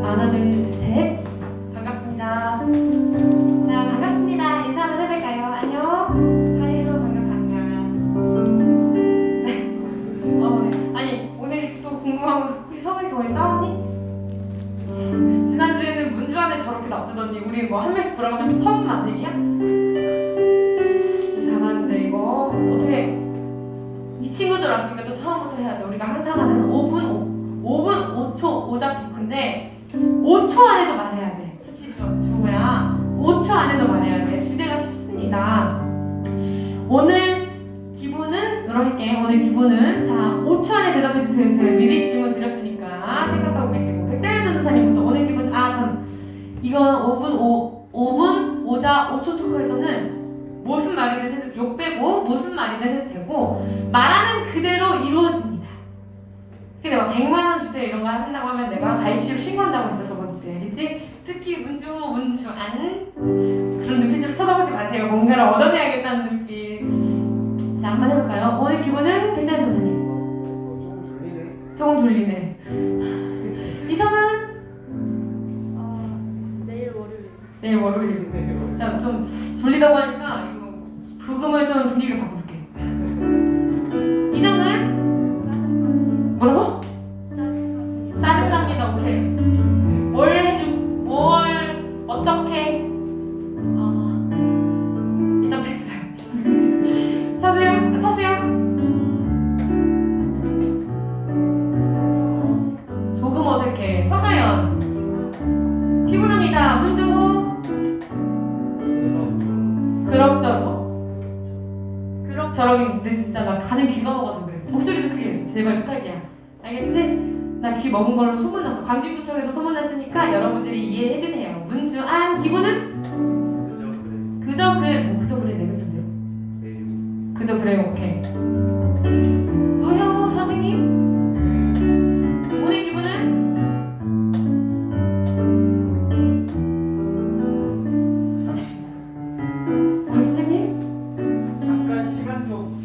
하나, 둘, 셋. 반갑습니다. 자, 반갑습니다. 인사 한번 해볼까요? 안녕. 하이로 반가. 네. 네. 아니, 오늘 또 궁금한 거, 혹시 서울에서 오늘 싸웠니? 지난주에는 문주안에 저렇게 놔두더니 우리 뭐 한 명씩 돌아가면서 선 만들기야? 이상한데 이거 어떻게 이 친구들 왔으니까 또 처음부터 해야죠. 우리가 항상 하는 5분 5초 오작 토크인데 5초 안에도 말해야 돼. 그치 조야? 5초 안에도 말해야 돼. 주제가 쉽습니다. 오늘 기분은 이렇게 할게. 오늘 기분은 자 5초 안에 대답해 주세요. 제가 미리 질문 드렸으니까 생각하고 계시고 백다현 전도사님부터 오늘 기분 전 이건 5분 오자 5초 토크에서는 무슨 말이든 해도 욕 빼고 무슨 말이든 해도 되고 말하는 그대로 이루어집니다. 근데 막 100만 원 주세요 이런 거 한다고 하면 내가 가해치로 신고한다고 했어 저번 주에. 알겠지? 특히 문주안 그런 눈빛으로 쳐다보지 마세요. 뭔가를 얻어내야겠다는 눈빛. 자 한번 해볼까요? 오늘 기분은 백다현 전도사님. 조금 졸리네. 이성은? 내일 월요일. 자, 좀 졸리다고 하니까 이거 부금을 좀 분위기를 바꿔볼게. 이정은? 뭐라고? 짜증납니다. 오케이. 뭘 어떻게? 일단 패스. 서수영? 조금 어색해. 서가연. 피곤합니다. 문주. 그럭저럭이 근데 진짜 나 가는 귀가 먹어서 그래. 목소리 좀 크게 해줘. 제발 부탁이야. 알겠지? 나 귀 먹은 걸로 소문났어. 광진구청에도 소문났으니까 여러분들이 이해해주세요. 문주안 기분은? 그저 그래. 뭐 그저 그래 내가 쓴대요. 그저 그래. 오케이. 노형우 선생님 오늘 기분은?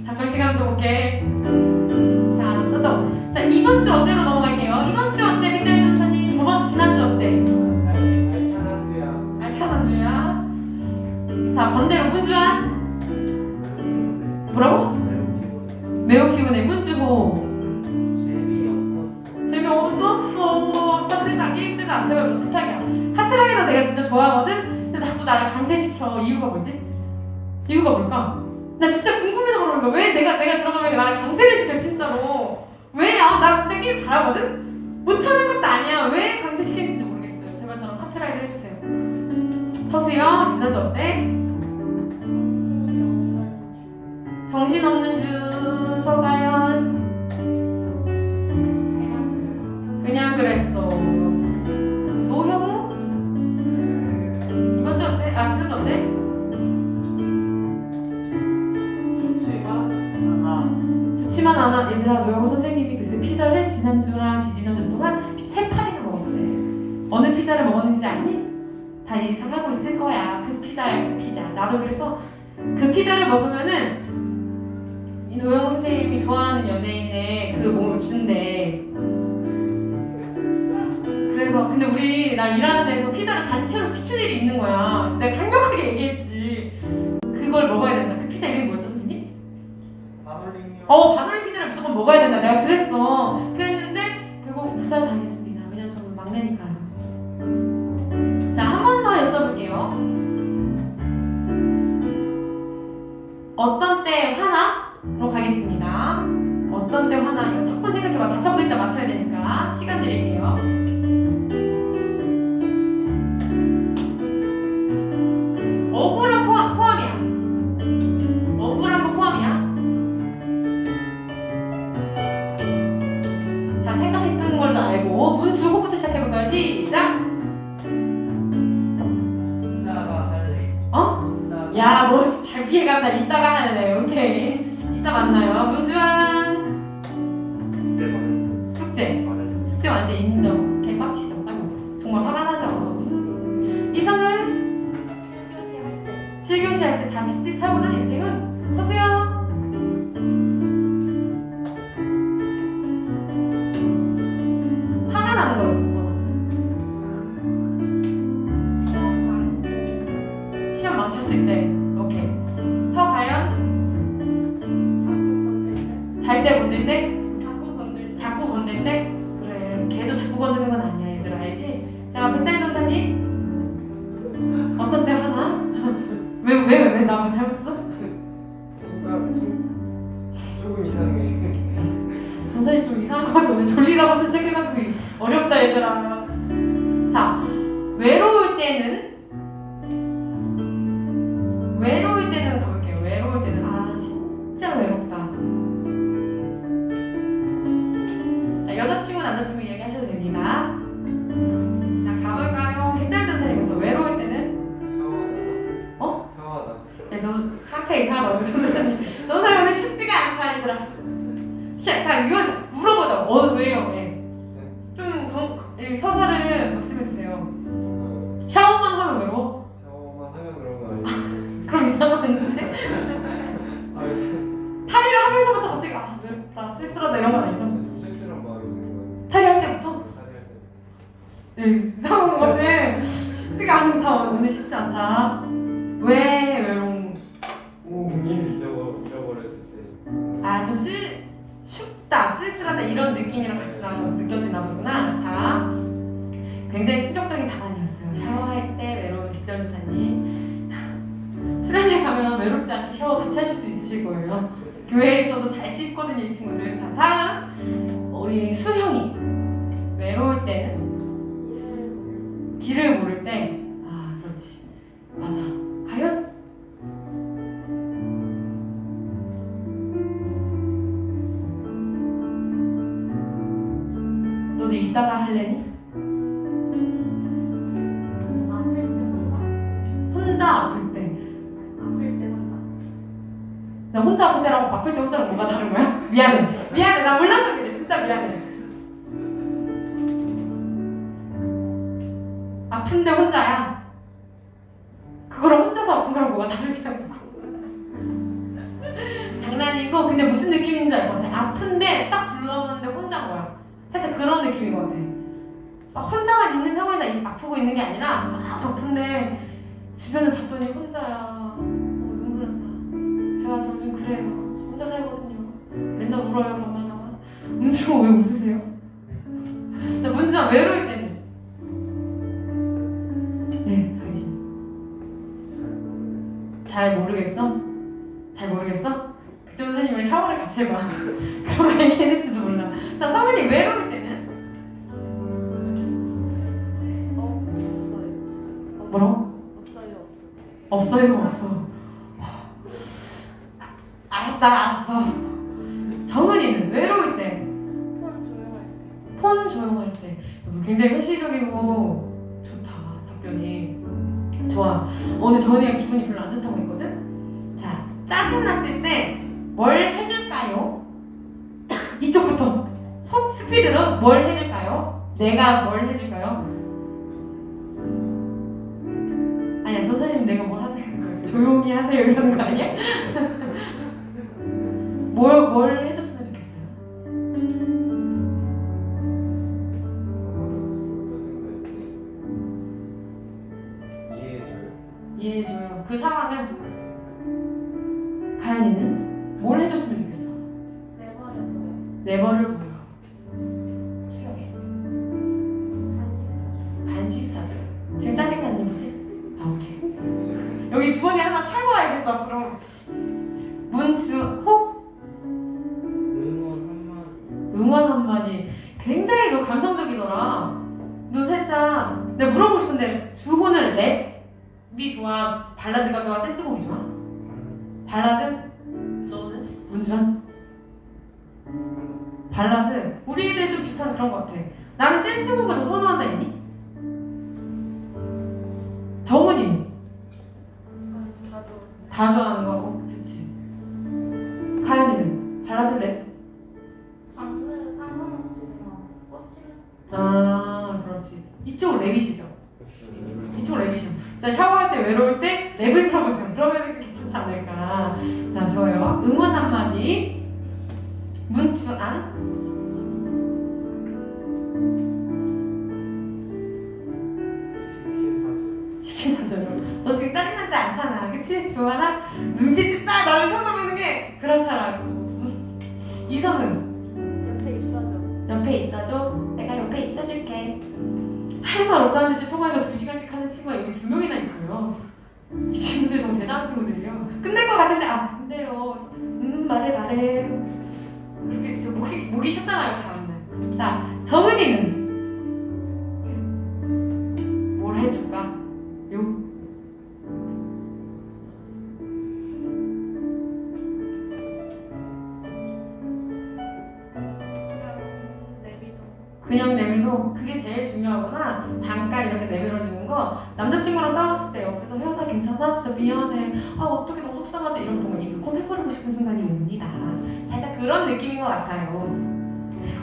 잠깐 시간 좀 오케이. 자 이번 주 어때로 넘어갈게요. 이번 주 어때 백다현 전도사님? 지난주 어때? 알찬한 주야. 자 번대로 문주안. 뭐라고? 매우 피곤해. 문주호. 재미없었어. 힘들자 게임 뜨자. 제발 부탁이야. 카트라기도 내가 진짜 좋아하거든. 근데 자꾸 나를 강퇴시켜. 이유가 뭐지? 이유가 뭘까? 나 진짜 궁금해서 그러는 거야. 왜 내가 들어가면 나를 강퇴를 시켜 진짜로. 왜야? 나 진짜 게임 잘하거든? 못하는 것도 아니야. 왜 강퇴시키는지 모르겠어요. 제발 저랑 카트라이드 해주세요. 서수영 지난주 어때? 정신없는 주 서가연 그냥 그랬어. 노형우 이번 주 어때? 지난주 어때? 좋지만 않아. 얘들아 노영호 선생님이 글쎄 피자를 지난주랑 지지난주 동안 3판이나 먹었대. 어느 피자를 먹었는지 아니? 다 예상하고 있을 거야. 그 피자야 그 피자. 나도 그래서 그 피자를 먹으면은 이 노영호 선생님이 좋아하는 연예인의 그 뭐 준대. 그래서 근데 나 일하는 데서 피자를 단체로 시킬 일이 있는 거야. 그래서 내가 강력하게 얘기했지. 그걸 먹어야 된다. 그 피자 이름이 뭐였죠 선생님? 바놀링 피자를 무조건 먹어야 된다. 내가 그랬는데 결국 부탁 당했습니다. 왜냐면 저는 막내니까요. 자, 한 번 더 여쭤볼게요. 어떤 때 화나?로 가겠습니다. 어떤 때 화나? 이거 조금 생각해봐. 5글자 맞춰야 되니까 시간 드릴게요. 억울한 포함이야. 억울한 거 포함이야. 생각했던 걸 알고 문 주고부터 시작해볼까요? 시작! 이따가 할래. 야, 너 진짜 잘 피해간다. 이따가 할래. 오케이. 이따 만나요. 문주안 숙제 완전 인정. 개빡치죠. 아이고 정말 화가 나죠. 이성은 7교시 할 때 다 비슷비슷하구나 인생은. 서수영 나는 거예요. 시험 망쳤을 때. 오케이. 서가연 잘 때 건들 때? 자꾸 건들 때? 그래, 걔도 자꾸 건드는 건 아니야, 얘들 알지? 자, 백달 전사님 어떤 때 화나? 왜 나만 잘못했어? 조금 이상해. 전사님 좀 이상한 거 같아. 오늘 졸리다부터 시작해가지고 어렵다 얘들아. 자, 외로울 때는 가볼게요. 외로울 때는 진짜 외롭다. 자, 여자친구 남자친구 이야기하셔도 됩니다. 자, 가볼까요? 백달 전사님부터 외로울 때는 샤워하다. 네, 저 상태 이상하다고 전사님. 전사님 오늘 쉽지가 않다 얘들아. 자, 이건 물어보자. 왜요? 네. 좀 서사를 말씀해주세요. 샤워만 하면 외로워? 샤워만 하면 그런 거 아니에요? 그럼 이상한데? 아니, 탈의를 하면서부터 갑자기 외롭다, 쓸쓸하다 이런 건 아니죠? 좀 쓸쓸한 마음이 드는 거예요. 탈의할 때부터? 탈의할 때. 네, 이상한 거지. 쉽지가 않다. 오늘 쉽지 않다. 왜 외로운? 님을 잃어버렸을 때. 좀 춥다, 쓸쓸하다 이런 느낌이랑 같이 느껴지나 보구나. 자, 굉장히 충격적인 답안이었어요. 샤워할 때 외로운 뒷변사님. 수련회 가면 외롭지 않게 샤워 같이 하실 수 있으실 거예요. 교회에서도 잘 씻거든요, 이 친구들. 자, 다음 우리 수형이 외로울 때는 길을 모를 때. 그렇지, 맞아. 과연? 너도 이따가 할래니? 혼자 아플 때. 나 혼자 아플 때랑 아플 때 혼자랑 뭐가 다른 거야? 미안해. 나 몰라서 그래. 진짜 미안해. 아픈데 혼자야. 그거랑 혼자서 아픈 거랑 뭐가 다르냐고. 장난이고, 근데 무슨 느낌인지 알 것 같아. 아픈데 딱 둘러보는데 혼자인 거야. 살짝 그런 느낌인 것 같아. 막 혼자만 있는 상황에서 아프고 있는 게 아니라 막 아픈데 주변을 봤더니 혼자야. 눈물 난다. 제가 요즘 그래요. 혼자 살거든요. 맨날 울어요, 밤마다. 문주가 왜 웃으세요? 자, 문주가 외로울 때는? 네, 사이신. 잘 모르겠어? 백전사님이랑 샤워를 같이 해봐. 그럼 알겠는지도 몰라. 자, 사모님 외로울 때는? 뭐라고? 없어요. 알았어. 정은이는 외로울 때? 폰 조용할 때. 굉장히 회시적이고 좋다, 답변이. 좋아. 오늘 정은이가 기분이 별로 안 좋다고 했거든? 자, 짜증났을 때 뭘 해줄까요? 이쪽부터. 손 스피드로 뭘 해줄까요? 내가 뭘 해줄까요? 아니야, 선생님 내가 뭘 하세요? 조용히 하세요 이러는 거 아니야? 뭘 해줬으면 좋겠어요? 이해해줘요. 그 상황은 가연이는 뭘 해줬으면 좋겠어? 내버려둬요. 수영해. 간식 사줘요. 지금 짜증나는 거지? 오케이. 여기 주머니 하나 차고 와야겠어. 그럼 문주호? 응원 한마디. 굉장히 너 감성적이더라. 너 살짝 내가 물어보고 싶은데, 주호는 랩이 좋아? 발라드가 좋아? 댄스곡이 좋아? 발라드? 너는? 문주환? 발라드? 우리 애들 좀 비슷한 그런 것 같아. 나는 댄스곡을 더 선호한다 했니? 정은이? 다 좋아하는 거? 그치. 가연이는? 발라드 랩? 장르 상관없이 그렇지. 이쪽 랩이시죠? 이쪽 랩이시죠? 자, 샤워할 때 외로울 때 랩을 틀어보세요. 그러면 괜찮지 않을까. 자, 좋아요. 응원 한마디. 문주안? 그치? 주하나? 눈빛이 딱 나를 쳐다보는 게 그렇더라고. 이성은? 옆에 있어줘. 옆에 있어줘? 내가 옆에 있어줄게. 할 말 없다는 듯이 통화해서 2시간씩 하는 친구가 여기 2명이나 있어요. 이 친구들 좀 대단한 친구들이요. 끝낼 것 같은데 안 돼요. 말해. 이렇게 저 목이 쉬었잖아요 다음날. 자, 정은이는 뭘 해줄까? 요? 그냥 내비도 그게 제일 중요하구나. 잠깐 이렇게 내밀어주는 거. 남자친구랑 싸웠을 때 옆에서 혜연아 괜찮아? 진짜 미안해. 아 어떻게 너무 속상하지? 이러면 정말 입을 콘 해버리고 싶은 순간이 옵니다. 살짝 그런 느낌인 것 같아요.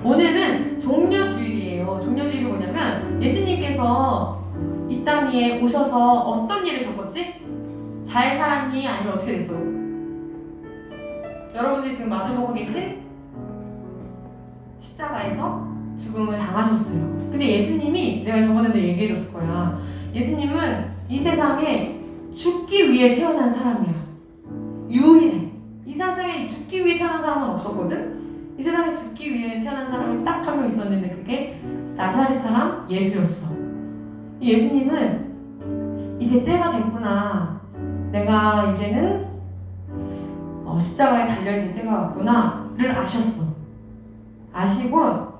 오늘은 종려주일이에요. 종려주일이 뭐냐면 예수님께서 이 땅 위에 오셔서 어떤 일을 겪었지? 잘 살았니? 아니면 어떻게 됐어? 여러분들이 지금 마주보고 계신 십자가에서 죽음을 당하셨어요. 근데 예수님이 내가 저번에도 얘기해줬을 거야. 예수님은 이 세상에 죽기 위해 태어난 사람이야. 유일해. 이 세상에 죽기 위해 태어난 사람은 없었거든. 이 세상에 죽기 위해 태어난 사람이 딱 한 명 있었는데 그게 나사렛 사람 예수였어. 예수님은 이제 때가 됐구나. 내가 이제는 십자가에 달려야 될 때가 왔구나를 아셨어. 아시고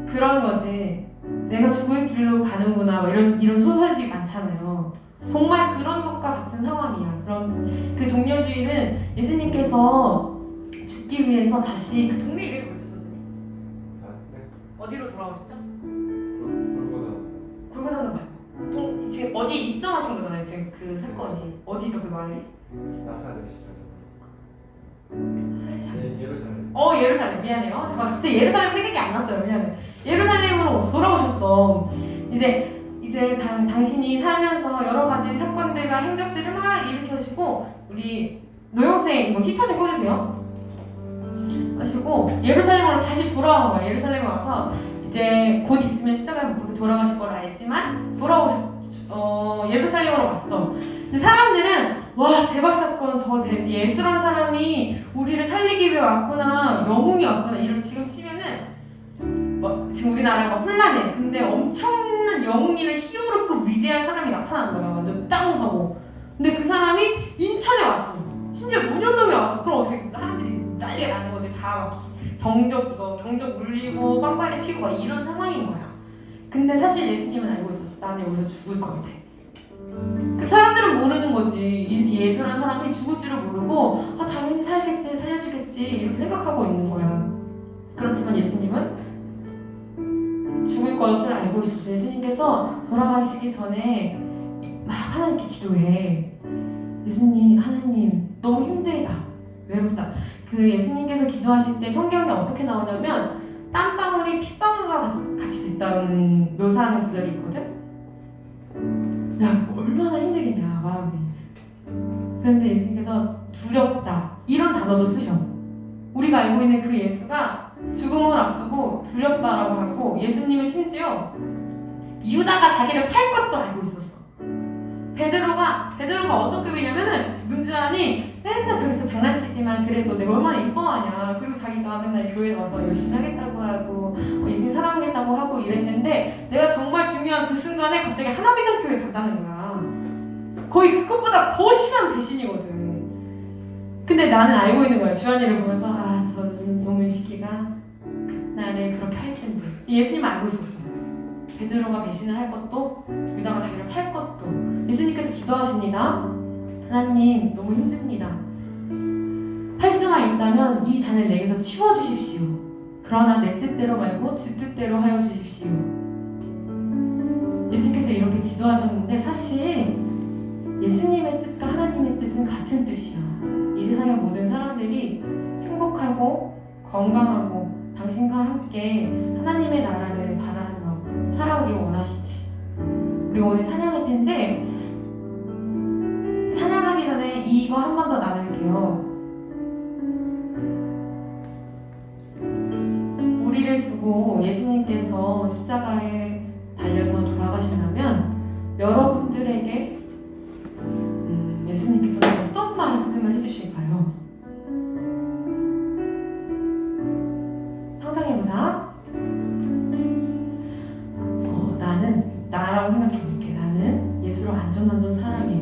그런 거지. 내가 죽을 길로 가는구나. 뭐 이런 소설들이 많잖아요. 정말 그런 것과 같은 상황이야. 그런 그 종려주일은 예수님께서 죽기 위해서 다시 그 동네 이름이 뭐죠, 선생님? 네. 어디로 돌아오시죠? 골고다. 골고다는 말고. 지금 어디 입성하신 거잖아요. 지금 그 사건이 어디죠, 그 말이? 나사렛이죠. 나사렛이 예루살렘. 예루살렘. 미안해요. 제가 갑자기 예루살렘 생각이 안 났어요. 미안해. 예루살렘으로 돌아오셨어. 이제 당신이 살면서 여러 가지 사건들과 행적들을 막 일으켜주시고 우리 노영생 이거 히터 좀 꺼주세요. 하시고 예루살렘으로 다시 돌아온 거야. 예루살렘에 와서 이제 곧 있으면 십자가에 못 박혀 돌아가실 걸 알지만 예루살렘으로 왔어. 근데 사람들은 와 대박 사건 저 예수란 사람이 우리를 살리기 위해 왔구나. 영웅이 왔구나. 이런 지금 치면은 지금 우리나라가 혼란해. 근데 엄청난 영웅이랑 히어로급 위대한 사람이 나타난 거야. 완전 땅 하고. 근데 그 사람이 인천에 왔어. 심지어 문현동에 왔어. 그럼 어떻게 사람들이 난리가 나는 거지. 다 막 경적 울리고 빵빠레 피고 막 이런 상황인 거야. 근데 사실 예수님은 알고 있었어. 나는 여기서 죽을 건데. 그 사람들은 모르는 거지. 예수라는 사람이 죽을 줄을 모르고 당연히 살겠지, 살려주겠지 이렇게 생각하고 있는 거야. 그렇지만 예수님은 죽을 것을 알고 있었어. 예수님께서 돌아가시기 전에 막 하나님께 기도해. 예수님, 하나님 너무 힘들다, 외롭다. 그 예수님께서 기도하실 때 성경에 어떻게 나오냐면 땀방울이 핏방울과 같이 됐다는 묘사하는 구절이 있거든. 야, 얼마나 힘들겠냐 마음이. 그런데 예수님께서 두렵다 이런 단어도 쓰셔. 우리가 알고 있는 그 예수가 죽음을 앞두고 두렵다라고 하고 예수님은 심지어 유다가 자기를 팔 것도 알고 있었어. 베드로가 어떤 급이냐면은 문주환이 맨날 저기서 장난치지만 그래도 내가 얼마나 이뻐하냐. 그리고 자기가 맨날 교회에 와서 열심히 하겠다고 하고 예수님 사랑하겠다고 하고 이랬는데 내가 정말 중요한 그 순간에 갑자기 하나비전교회 간다는 거야. 거의 그것보다 더 심한 배신이거든. 근데 나는 알고 있는 거야. 주한이를 보면서 저 놈의 시기가 나를 그렇게 할 텐데. 예수님은 알고 있었어. 베드로가 배신을 할 것도 유다가 자기를 팔 것도. 예수님께서 기도하십니다. 하나님 너무 힘듭니다. 할 수만 있다면 이 잔을 내게서 치워주십시오. 그러나 내 뜻대로 말고 주 뜻대로 하여 주십시오. 예수님께서 이렇게 기도하셨는데 사실 예수님의 뜻과 하나님의 뜻은 같은 뜻이야. 이 세상의 모든 사람들이 행복하고 건강하고 당신과 함께 하나님의 나라를 바라며 살아가길 원하시지. 우리 오늘 찬양할 텐데 찬양하기 전에 이거 한 번 더 나눌게요. 우리를 두고 예수님 예수님께서 십자가에 달려서 돌아가신다면 여러분들에게 예수님께서는 어떤 말씀을 해주실까요? 상상해보자. 나라고 생각해볼게. 나는 예수를 완전 사랑해.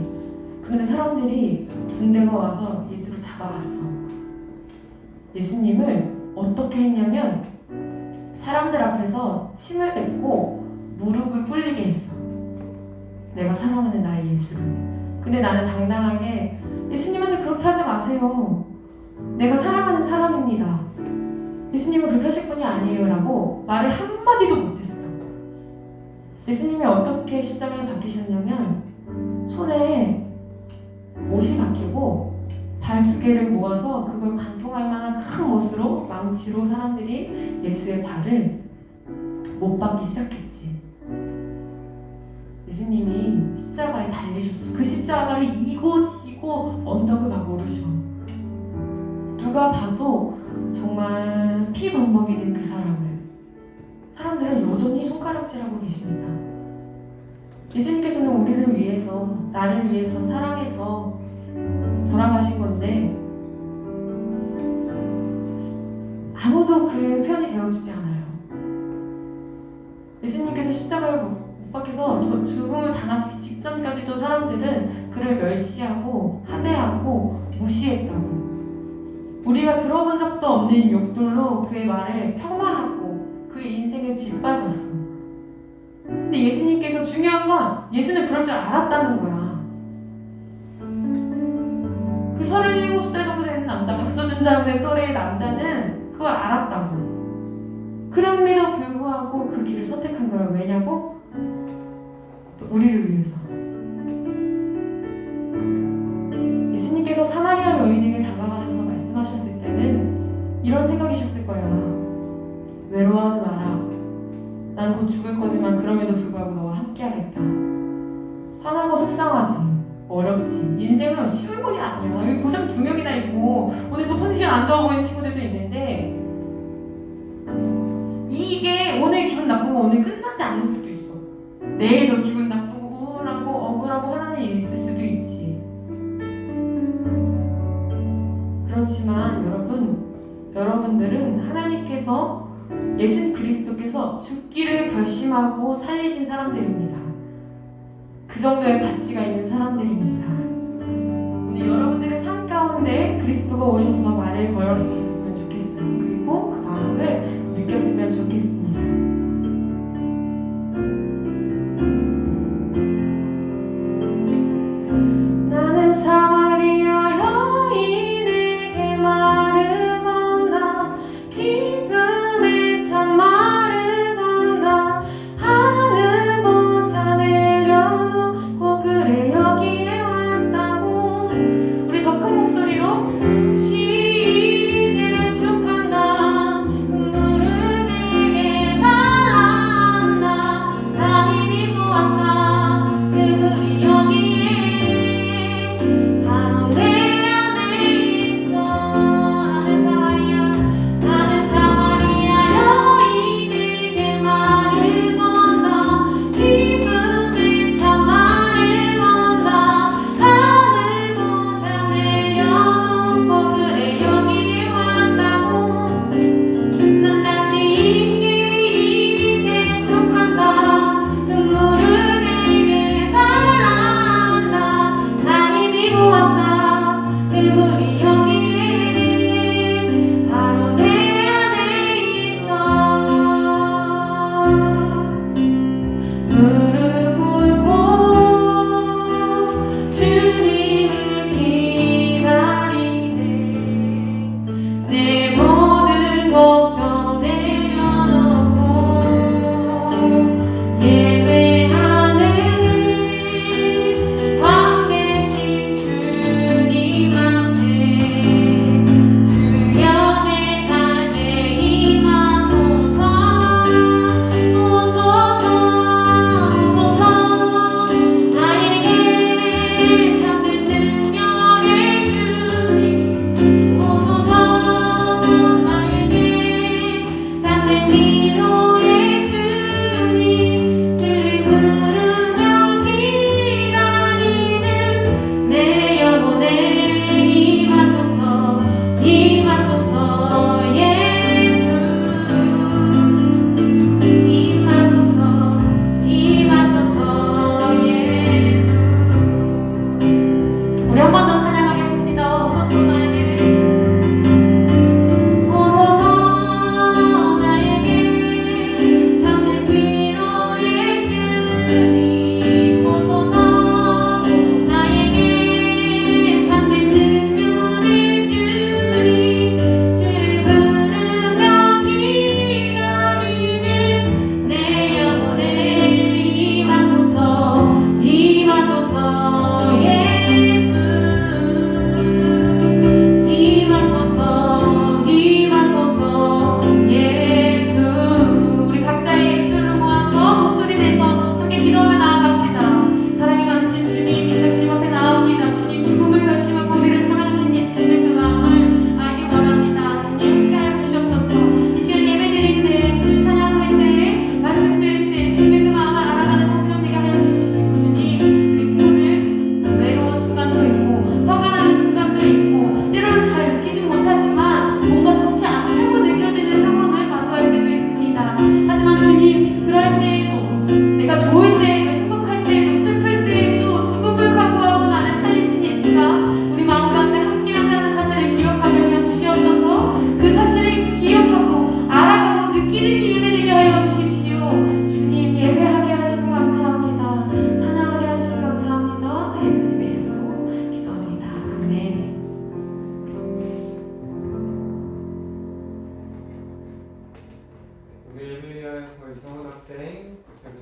그런데 사람들이 군대가 와서 예수를 잡아갔어. 예수님을 어떻게 했냐면 사람들 앞에서 침을 뱉고 무릎을 꿇리게 했어. 내가 사랑하는 나의 예수를. 근데 나는 당당하게 예수님한테 그렇게 하지 마세요. 내가 사랑하는 사람입니다. 예수님은 그렇게 하실 분이 아니에요 라고 말을 한마디도 못했어. 예수님이 어떻게 십자가에 박히셨냐면 손에 못이 박히고 발 2개를 모아서 그걸 관통할 만한 큰 못으로 망치로 사람들이 예수의 발을 못 박기 시작했지. 예수님이 십자가에 달리셨어. 그 십자가를 이고 지고 언덕을 막 오르셔. 누가 봐도 정말 피범벅이 된 그 사람들은 여전히 손가락질하고 계십니다. 예수님께서는 우리를 위해서, 나를 위해서 사랑해서 돌아가신 건데 아무도 그 편이 되어주지 않아요. 예수님께서 십자가에 못 박혀서 죽음을 당하시기 직전까지도 사람들은 그를 멸시하고 하대하고 무시했다고. 우리가 들어본 적도 없는 욕들로 그의 말을 폄하하고 그의 인생을 짓밟았어. 근데 예수님께서 중요한 건 예수는 그럴 줄 알았다는 거야. 그 37살 정도 되는 남자, 박서준 장로의 또래의 남자는 그걸 알았다고. 그럼에도 불구하고 그 길을 선택한 거야. 왜냐고? 또 우리를 위해서. 예수님께서 사마리아 여인에게 다가가셔서 말씀하셨을 때는 이런 생각이셨을 거야. 외로워하지 마라. 난 곧 죽을 거지만 그럼에도 불구하고 너와 함께하겠다. 화나고 속상하지. 어렵지. 인생은 쉬운 건 아니야. 여기 고생 2명이나 있고 오늘 또 컨디션 안 좋아 보이는 친구들도 있는데 이게 오늘 기분 나쁘고 오늘 끝나지 않을 수도 있어. 내일도 기분 나쁘고 우울하고 억울하고 화나는 일이 있을 수도 있지. 그렇지만 여러분들은 하나님께서 예수 그리스도께서 죽기를 결심하고 살리신 사람들입니다. 그 정도의 가치가 있는 사람들입니다. 오늘 여러분들의 삶 가운데 그리스도가 오셔서 말을 걸어주셨으면 좋겠어요. 그리고 그 마음을 느꼈으면 좋겠습니다. 나는 사마리아 여인에게 말을 건다. 기쁨에 참 말을 건다. 하늘보자 내려놓고 그래 여기에 왔다고. 우리 더 큰 목소리로 시제 촉한다. 눈물을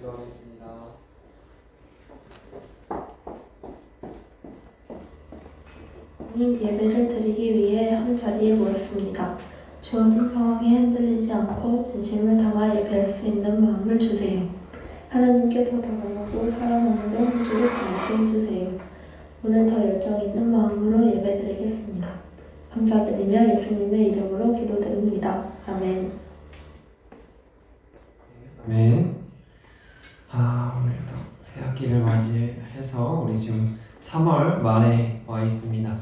기도하겠습니다. 주님 예배를 드리기 위해 한 자리에 모였습니다. 주어진 상황에 흔들리지 않고 진심을 담아 예배할 수 있는 마음을 주세요. 하나님께서 다가가고 살아남으로 한 주를 지나게 해주세요. 오늘 더 열정 있는 마음으로 예배드리겠습니다. 감사드리며 예수님의 이름으로 기도드립니다. 아멘. 아멘. 오늘도 새 학기를 맞이해서 우리 지금 3월 말에 와 있습니다.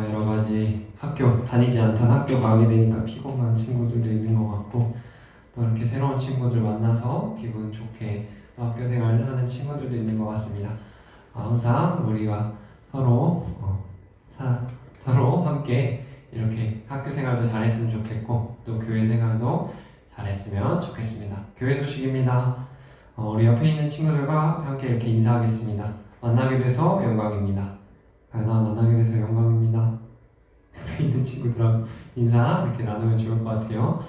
여러 가지 학교 다니지 않던 학교 가게 되니까 피곤한 친구들도 있는 것 같고 또 이렇게 새로운 친구들 만나서 기분 좋게 또 학교 생활을 하는 친구들도 있는 것 같습니다. 항상 우리가 서로 함께 이렇게 학교 생활도 잘했으면 좋겠고 또 교회 생활도 잘했으면 좋겠습니다. 교회 소식입니다. 우리 옆에 있는 친구들과 함께 이렇게 인사하겠습니다. 만나게 돼서 영광입니다. 만나게 돼서 영광입니다. 옆에 있는 친구들하고 인사 이렇게 나누면 좋을 것 같아요.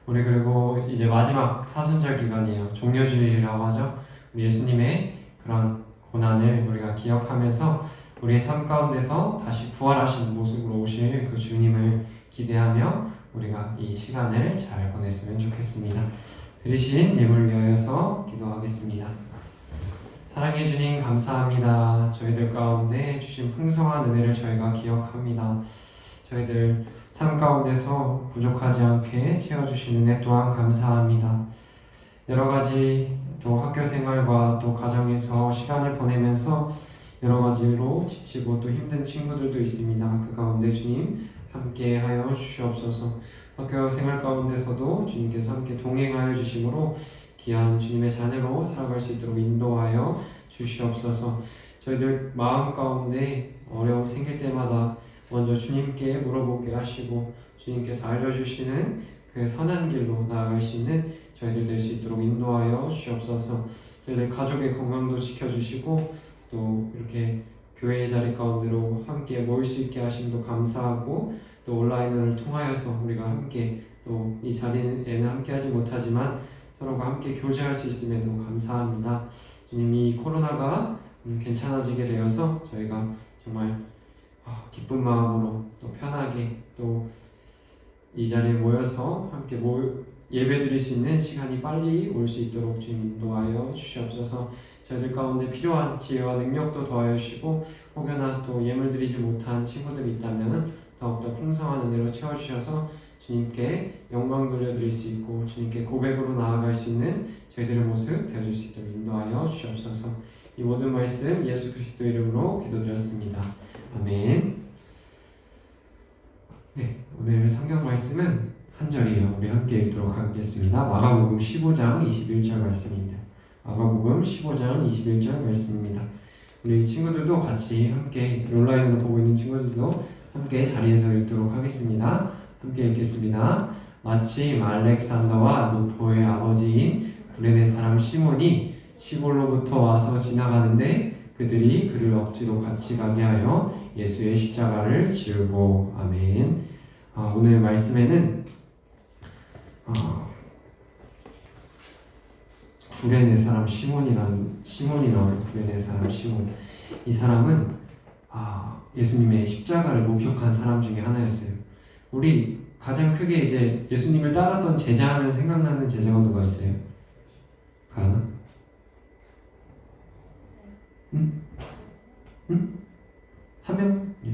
우리 그리고 이제 마지막 사순절 기간이에요. 종려주일이라고 하죠. 우리 예수님의 그런 고난을 우리가 기억하면서 우리의 삶 가운데서 다시 부활하신 모습으로 오실 그 주님을 기대하며 우리가 이 시간을 잘 보냈으면 좋겠습니다. 들으신 예물 위하여서 기도하겠습니다. 사랑해 주님 감사합니다. 저희들 가운데 주신 풍성한 은혜를 저희가 기억합니다. 저희들 삶 가운데서 부족하지 않게 채워주신 은혜 또한 감사합니다. 여러 가지 또 학교 생활과 또 가정에서 시간을 보내면서 여러 가지로 지치고 또 힘든 친구들도 있습니다. 그 가운데 주님 함께 하여 주시옵소서. 학교 생활 가운데서도 주님께서 함께 동행하여 주심으로 귀한 주님의 자녀로 살아갈 수 있도록 인도하여 주시옵소서. 저희들 마음 가운데 어려움 생길 때마다 먼저 주님께 물어보게 하시고 주님께서 알려주시는 그 선한 길로 나아갈 수 있는 저희들 될 수 있도록 인도하여 주시옵소서. 저희들 가족의 건강도 지켜주시고 또 이렇게 교회의 자리 가운데로 함께 모일 수 있게 하심도 감사하고 또 온라인을 통하여서 우리가 함께 또 이 자리에는 함께 하지 못하지만 서로가 함께 교제할 수 있음에도 감사합니다. 주님 이 코로나가 괜찮아지게 되어서 저희가 정말 기쁜 마음으로 또 편하게 또 이 자리에 모여서 함께 예배드릴 수 있는 시간이 빨리 올 수 있도록 주님 인도하여 주시옵소서. 저희들 가운데 필요한 지혜와 능력도 더하여 주시고 혹여나 또 예물 드리지 못한 친구들이 있다면 더욱더 풍성한 은혜로 채워주셔서 주님께 영광 돌려드릴 수 있고 주님께 고백으로 나아갈 수 있는 저희들의 모습 되어줄 수 있도록 인도하여 주시옵소서. 이 모든 말씀 예수 그리스도 이름으로 기도드렸습니다. 아멘. 네, 오늘 성경 말씀은 한 절이에요. 우리 함께 읽도록 하겠습니다. 마가복음 15장 21절 말씀입니다. 마가복음 15장 21절 말씀입니다. 우리 친구들도 같이 함께 온라인으로 보고 있는 친구들도 함께 자리에서 읽도록 하겠습니다. 함께 읽겠습니다. 마침 알렉산더와 루포의 아버지인 구레네 사람 시몬이 시골로부터 와서 지나가는데 그들이 그를 억지로 같이 가게 하여 예수의 십자가를 지우고. 아멘. 오늘 말씀에는 구레네 사람 시몬이 나와요. 구레네 사람 시몬. 이 사람은 예수님의 십자가를 목격한 사람 중에 하나였어요. 우리 가장 크게 이제 예수님을 따랐던 제자하면 생각나는 제자가 누가 있어요? 가나? 응? 한 명? 예.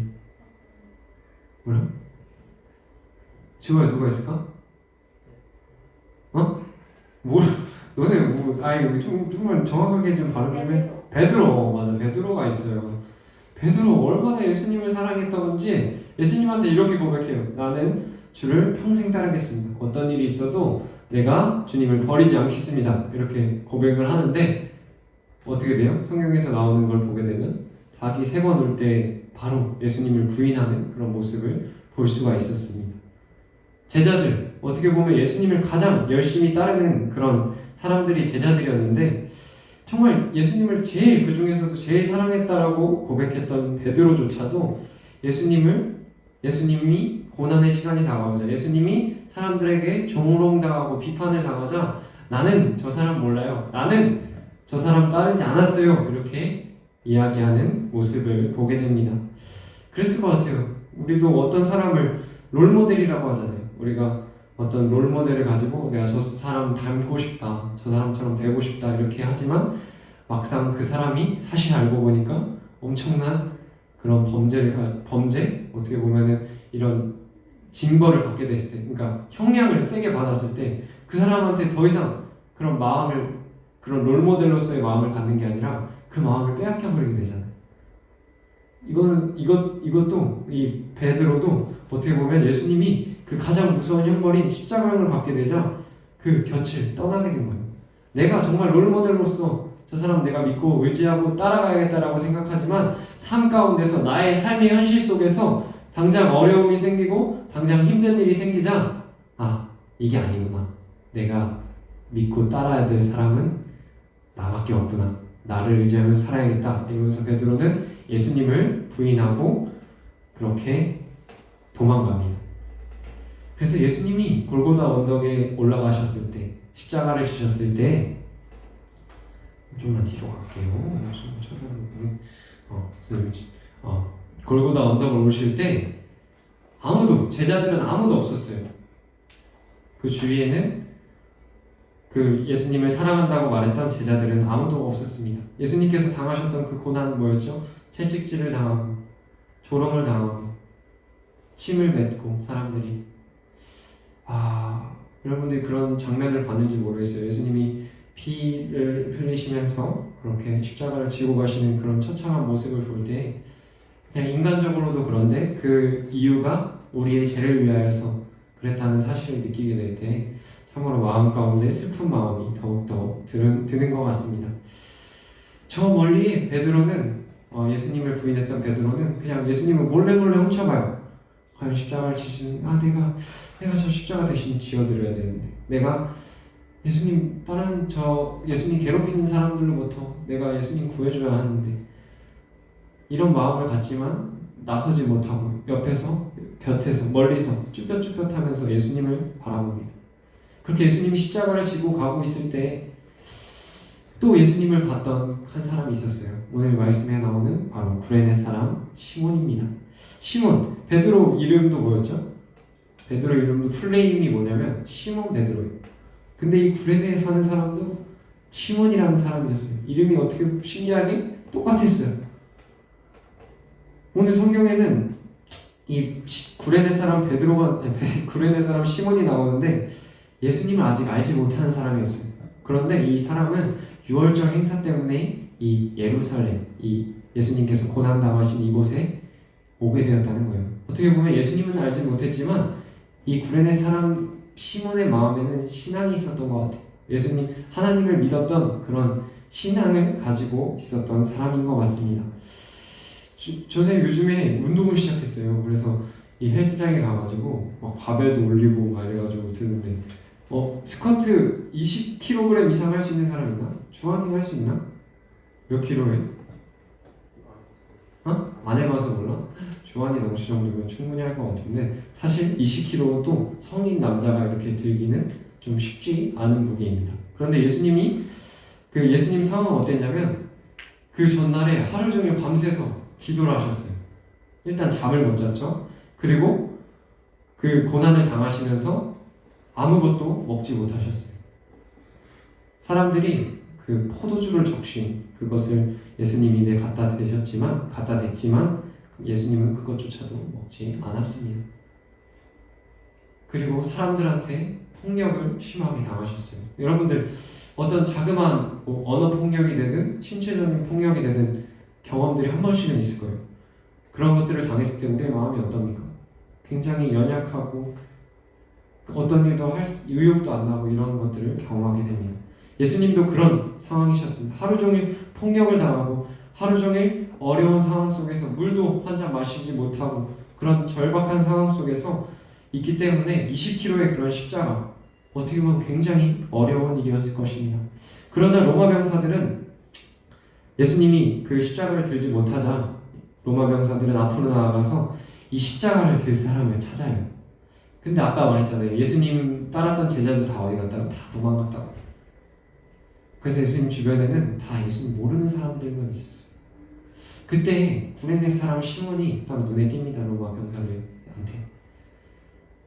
뭐라? 지호야 누가 있을까? 너네 여기 정말 정확하게 좀 발음 좀 해. 베드로 맞아. 베드로가 있어요. 베드로 얼마나 예수님을 사랑했던지 예수님한테 이렇게 고백해요. 나는 주를 평생 따르겠습니다. 어떤 일이 있어도 내가 주님을 버리지 않겠습니다. 이렇게 고백을 하는데 어떻게 돼요? 성경에서 나오는 걸 보게 되면 닭이 3번 울 때 바로 예수님을 부인하는 그런 모습을 볼 수가 있었습니다. 제자들, 어떻게 보면 예수님을 가장 열심히 따르는 그런 사람들이 제자들이었는데 정말 예수님을 그 중에서도 제일 사랑했다라고 고백했던 베드로조차도 예수님이 고난의 시간이 다가오자, 예수님이 사람들에게 조롱당하고 비판을 당하자 나는 저 사람 몰라요. 나는 저 사람 따르지 않았어요. 이렇게 이야기하는 모습을 보게 됩니다. 그랬을 것 같아요. 우리도 어떤 사람을 롤모델이라고 하잖아요. 우리가 어떤 롤모델을 가지고 내가 저 사람 닮고 싶다, 저 사람처럼 되고 싶다 이렇게 하지만 막상 그 사람이 사실 알고 보니까 엄청난 그런 범죄 어떻게 보면은 이런 징벌을 받게 됐을 때, 그러니까 형량을 세게 받았을 때 그 사람한테 더 이상 그런 마음을, 그런 롤모델로서의 마음을 갖는 게 아니라 그 마음을 빼앗겨 버리게 되잖아요. 이것도 이 베드로도 어떻게 보면 예수님이 그 가장 무서운 형벌인 십자가형을 받게 되자 그 곁을 떠나게 된 거예요. 내가 정말 롤모델로서 저 사람 내가 믿고 의지하고 따라가야겠다라고 생각하지만 삶 가운데서 나의 삶의 현실 속에서 당장 어려움이 생기고 당장 힘든 일이 생기자 이게 아니구나. 내가 믿고 따라야 될 사람은 나밖에 없구나. 나를 의지하면서 살아야겠다. 이러면서 베드로는 예수님을 부인하고 그렇게 도망갑니다. 그래서 예수님이 골고다 언덕에 올라가셨을 때, 십자가를 지셨을 때, 좀만 뒤로 갈게요. 골고다 언덕을 오실 때 제자들은 아무도 없었어요. 그 주위에는 그 예수님을 사랑한다고 말했던 제자들은 아무도 없었습니다. 예수님께서 당하셨던 그 고난은 뭐였죠? 채찍질을 당하고 조롱을 당하고 침을 뱉고 사람들이 여러분들이 그런 장면을 봤는지 모르겠어요. 예수님이 피를 흘리시면서 그렇게 십자가를 지고 가시는 그런 처참한 모습을 볼 때 그냥 인간적으로도 그런데 그 이유가 우리의 죄를 위하여서 그랬다는 사실을 느끼게 될 때 참으로 마음 가운데 슬픈 마음이 더욱더 드는 것 같습니다. 저 멀리 베드로는 예수님을 부인했던 베드로는 그냥 예수님을 몰래 훔쳐봐요. 과연 십자가를 지시는 내가 저 십자가 대신 지어드려야 되는데 내가 예수님 다른 예수님 괴롭히는 사람들로부터 내가 예수님 구해줘야 하는데 이런 마음을 갖지만 나서지 못하고 옆에서 곁에서 멀리서 쭈뼛쭈뼛하면서 예수님을 바라봅니다. 그렇게 예수님이 십자가를 지고 가고 있을 때 또 예수님을 봤던 한 사람이 있었어요. 오늘 말씀에 나오는 바로 구레네 사람 시몬입니다. 시몬, 베드로 이름도 뭐였죠? 베드로 이름도 풀네임이 뭐냐면 시몬 베드로예요. 근데 이 구레네에 사는 사람도 시몬이라는 사람이었어요. 이름이 어떻게 신기하게 똑같았어요. 오늘 성경에는 이 구레네 사람 구레네 사람 시몬이 나오는데 예수님을 아직 알지 못하는 사람이었어요. 그런데 이 사람은 6월절 행사 때문에 이 예루살렘, 이 예수님께서 고난당하신 이곳에 오게 되었다는 거예요. 어떻게 보면 예수님은 알지 못했지만 이 구레네 사람 시몬의 마음에는 신앙이 있었던 것 같아요. 예수님, 하나님을 믿었던 그런 신앙을 가지고 있었던 사람인 것 같습니다. 저는 요즘에 운동을 시작했어요. 그래서 이 헬스장에 가가지고 막 바벨도 올리고 막 이래가지고 드는데 스쿼트 20kg 이상 할 수 있는 사람 있나? 주한이 할 수 있나? 몇 킬로에? 안 해봐서 몰라? 주한이 넘치 정도면 충분히 할 것 같은데 사실 20kg도 성인 남자가 이렇게 들기는 좀 쉽지 않은 무게입니다. 그런데 예수님 상황은 어땠냐면 그 전날에 하루 종일 밤새서 기도를 하셨어요. 일단 잠을 못 잤죠. 그리고 그 고난을 당하시면서 아무것도 먹지 못하셨어요. 사람들이 그 포도주를 적신 그것을 예수님 입에 갖다 댔지만 예수님은 그것조차도 먹지 않았습니다. 그리고 사람들한테 폭력을 심하게 당하셨어요. 여러분들 어떤 자그마한 언어 폭력이 되든 신체적인 폭력이 되든 경험들이 한 번씩은 있을 거예요. 그런 것들을 당했을 때 우리의 마음이 어떻습니까? 굉장히 연약하고 어떤 일도 할 의욕도 안 나고 이런 것들을 경험하게 됩니다. 예수님도 그런 상황이셨습니다. 하루 종일 폭력을 당하고 하루 종일 어려운 상황 속에서 물도 한 잔 마시지 못하고 그런 절박한 상황 속에서 있기 때문에 20kg의 그런 십자가 어떻게 보면 굉장히 어려운 일이었을 것입니다. 그러자 로마 병사들은 예수님이 그 십자가를 들지 못하자 로마 병사들은 앞으로 나아가서 이 십자가를 들 사람을 찾아요. 근데 아까 말했잖아요. 예수님 따랐던 제자들 다 어디 갔다고? 다 도망갔다고. 그래서 예수님 주변에는 다 예수님 모르는 사람들만 있었어요. 그때 구레네 사람 시몬이 딱 눈에 띕니다. 로마 병사들한테.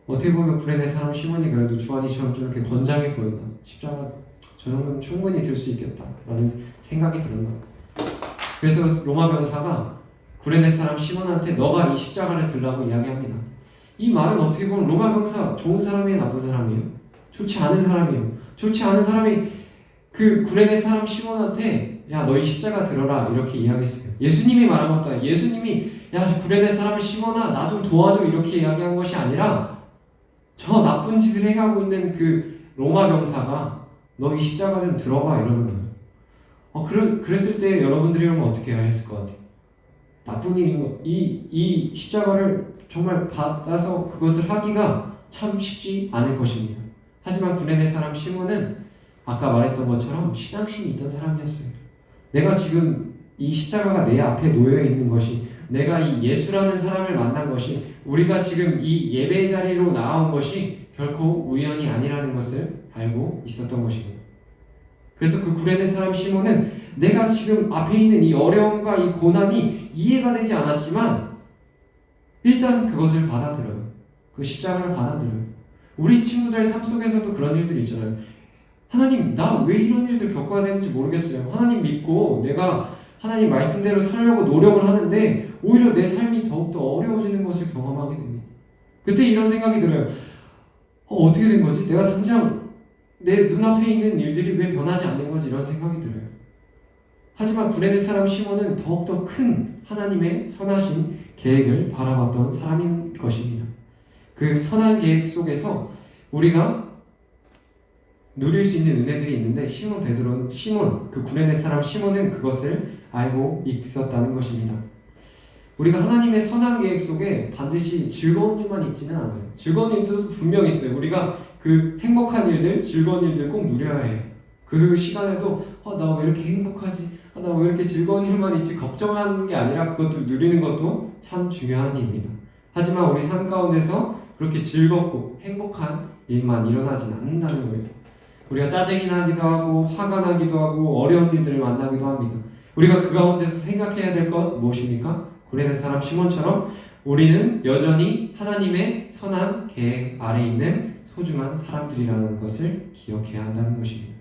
어떻게 보면 구레네 사람 시몬이 그래도 주한이처럼 좀 이렇게 건장해 보였나. 십자가 저 정도면 충분히 들 수 있겠다라는 생각이 드는 거예요. 그래서 로마 병사가 구레네 사람 시몬한테 너가 이 십자가를 들라고 이야기합니다. 이 말은 어떻게 보면 로마 병사 좋은 사람이에요, 나쁜 사람이에요? 좋지 않은 사람이에요. 좋지 않은 사람이 그 구레네 사람 시몬한테 야 너 이 십자가 들어라 이렇게 이야기했어요. 예수님이 말한 것도 아니에요. 예수님이 야 구레네 사람 시몬아 나 좀 도와줘 이렇게 이야기한 것이 아니라 저 나쁜 짓을 해가고 있는 그 로마 병사가 너 이 십자가 좀 들어봐 이러는 거예요. 그랬을 때 여러분들이라면 어떻게 해야 했을 것 같아요? 나쁜 일인 거. 이 십자가를 정말 받아서 그것을 하기가 참 쉽지 않을 것입니다. 하지만 구레네 사람 시몬은 아까 말했던 것처럼 신앙심이 있던 사람이었어요. 내가 지금 이 십자가가 내 앞에 놓여 있는 것이, 내가 이 예수라는 사람을 만난 것이, 우리가 지금 이 예배 자리로 나온 것이 결코 우연이 아니라는 것을 알고 있었던 것입니다. 그래서 그 구레네 사람 시몬은 내가 지금 앞에 있는 이 어려움과 이 고난이 이해가 되지 않았지만 일단 그것을 받아들여요. 그 십자가를 받아들여요. 우리 친구들 삶 속에서도 그런 일들이 있잖아요. 하나님, 나 왜 이런 일들 겪어야 되는지 모르겠어요. 하나님 믿고 내가 하나님 말씀대로 살려고 노력을 하는데 오히려 내 삶이 더욱더 어려워지는 것을 경험하게 됩니다. 그때 이런 생각이 들어요. 어떻게 된 거지? 내가 당장 내 눈앞에 있는 일들이 왜 변하지 않는 거지? 이런 생각이 들어요. 하지만 구레네 사람 시몬은 더욱더 큰 하나님의 선하신 계획을 바라봤던 사람인 것입니다. 그 선한 계획 속에서 우리가 누릴 수 있는 은혜들이 있는데 그 구레네 사람 시몬은 그것을 알고 있었다는 것입니다. 우리가 하나님의 선한 계획 속에 반드시 즐거운 일만 있지는 않아요. 즐거운 일도 분명히 있어요. 우리가 그 행복한 일들, 즐거운 일들 꼭 누려야 해요. 그 시간에도 나 왜 이렇게 행복하지? 나 왜 이렇게 즐거운 일만 있지? 걱정하는 게 아니라 그것도 누리는 것도 참 중요한 일입니다. 하지만 우리 삶 가운데서 그렇게 즐겁고 행복한 일만 일어나진 않는다는 거예요. 우리가 짜증이 나기도 하고 화가 나기도 하고 어려운 일들을 만나기도 합니다. 우리가 그 가운데서 생각해야 될 것 무엇입니까? 구레네 사람 시몬처럼 우리는 여전히 하나님의 선한 계획 아래 있는 소중한 사람들이라는 것을 기억해야 한다는 것입니다.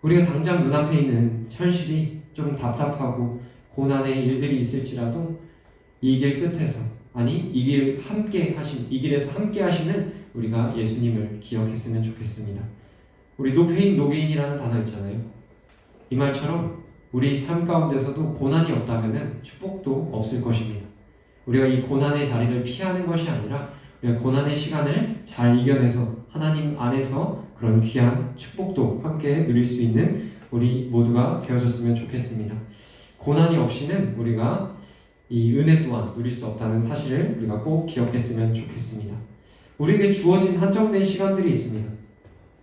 우리가 당장 눈앞에 있는 현실이 좀 답답하고 고난의 일들이 있을지라도 이 길 끝에서, 아니 이 길에서 함께 하시는 우리가 예수님을 기억했으면 좋겠습니다. 우리 노페인 노게인이라는 단어 있잖아요. 이 말처럼 우리 삶 가운데서도 고난이 없다면 축복도 없을 것입니다. 우리가 이 고난의 자리를 피하는 것이 아니라 우리가 고난의 시간을 잘 이겨내서 하나님 안에서 그런 귀한 축복도 함께 누릴 수 있는 우리 모두가 되어줬으면 좋겠습니다. 고난이 없이는 우리가 이 은혜 또한 누릴 수 없다는 사실을 우리가 꼭 기억했으면 좋겠습니다. 우리에게 주어진 한정된 시간들이 있습니다.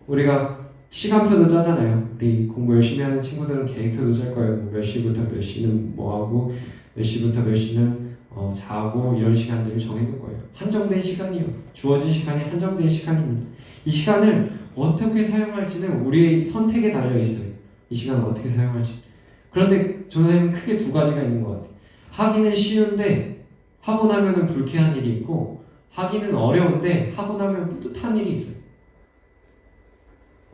우리가 시간표도 짜잖아요. 우리 공부 열심히 하는 친구들은 계획표도 짤 거예요. 몇 시부터 몇 시는 뭐하고 몇 시부터 몇 시는 자고 이런 시간들을 정해놓은 거예요. 한정된 시간이요. 주어진 시간이 한정된 시간입니다. 이 시간을 어떻게 사용할지는 우리의 선택에 달려있어요. 이 시간을 어떻게 사용할지. 그런데 저는 크게 두 가지가 있는 것 같아요. 하기는 쉬운데 하고 나면은 불쾌한 일이 있고, 하기는 어려운데 하고 나면 뿌듯한 일이 있어요.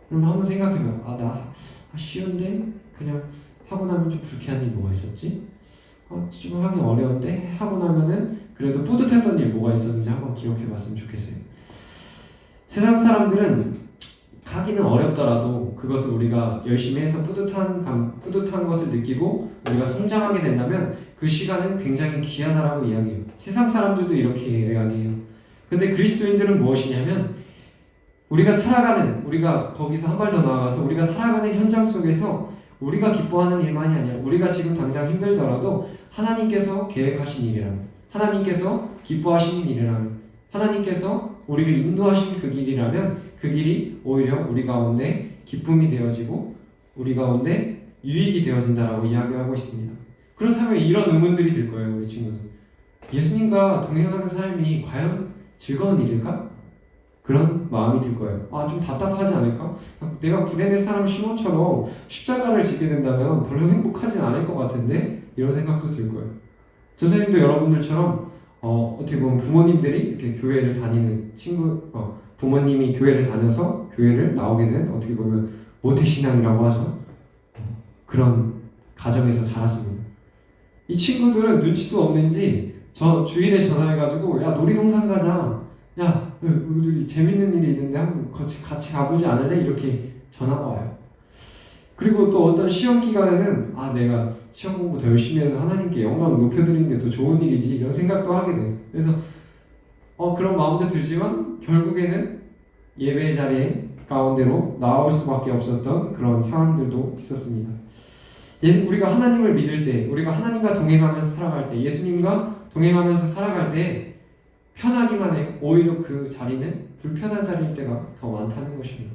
그럼 한번 생각해봐요. 나 쉬운데 그냥 하고 나면 좀 불쾌한 일이 뭐가 있었지? 지금 하기 어려운데 하고 나면은 그래도 뿌듯했던 일 뭐가 있었는지 한번 기억해봤으면 좋겠어요. 세상 사람들은 하기는 어렵더라도 그것을 우리가 열심히 해서 뿌듯한 것을 느끼고 우리가 성장하게 된다면 그 시간은 굉장히 귀하다라고 이야기해요. 세상 사람들도 이렇게 이야기해요. 근데 그리스도인들은 무엇이냐면 우리가 거기서 한 발 더 나아가서 우리가 살아가는 현장 속에서 우리가 기뻐하는 일만이 아니라 우리가 지금 당장 힘들더라도 하나님께서 계획하신 일이라면, 하나님께서 기뻐하시는 일이라면, 하나님께서 우리를 인도하신 그 길이라면 그 길이 오히려 우리 가운데 기쁨이 되어지고 우리 가운데 유익이 되어진다라고 이야기하고 있습니다. 그렇다면 이런 의문들이 들 거예요. 우리 친구들. 예수님과 동행하는 삶이 과연 즐거운 일일까? 그런 마음이 들 거예요. 아, 좀 답답하지 않을까? 내가 구레네 사람 시몬처럼 십자가를 지게 된다면 별로 행복하진 않을 것 같은데? 이런 생각도 들 거예요. 전사님도 여러분들처럼 어떻게 보면 부모님들이 이렇게 교회를 다니는 부모님이 교회를 다녀서 교회를 나오게 된 어떻게 보면 모태신앙이라고 하죠. 그런 가정에서 자랐습니다. 이 친구들은 눈치도 없는지 저 주일에 전화해가지고 야 놀이동산 가자. 야 우리 재밌는 일이 있는데 한번 같이 가보지 않을래? 이렇게 전화가 와요. 그리고 또 어떤 시험 기간에는 아 내가 시험 공부 더 열심히 해서 하나님께 영광을 높여드리는 게 더 좋은 일이지 이런 생각도 하게 돼요. 그래서 그런 마음도 들지만 결국에는 예배 자리 가운데로 나올 수밖에 없었던 그런 상황들도 있었습니다. 우리가 하나님을 믿을 때, 우리가 하나님과 동행하면서 살아갈 때, 예수님과 동행하면서 살아갈 때 편하기만 해. 오히려 그 자리는 불편한 자리일 때가 더 많다는 것입니다.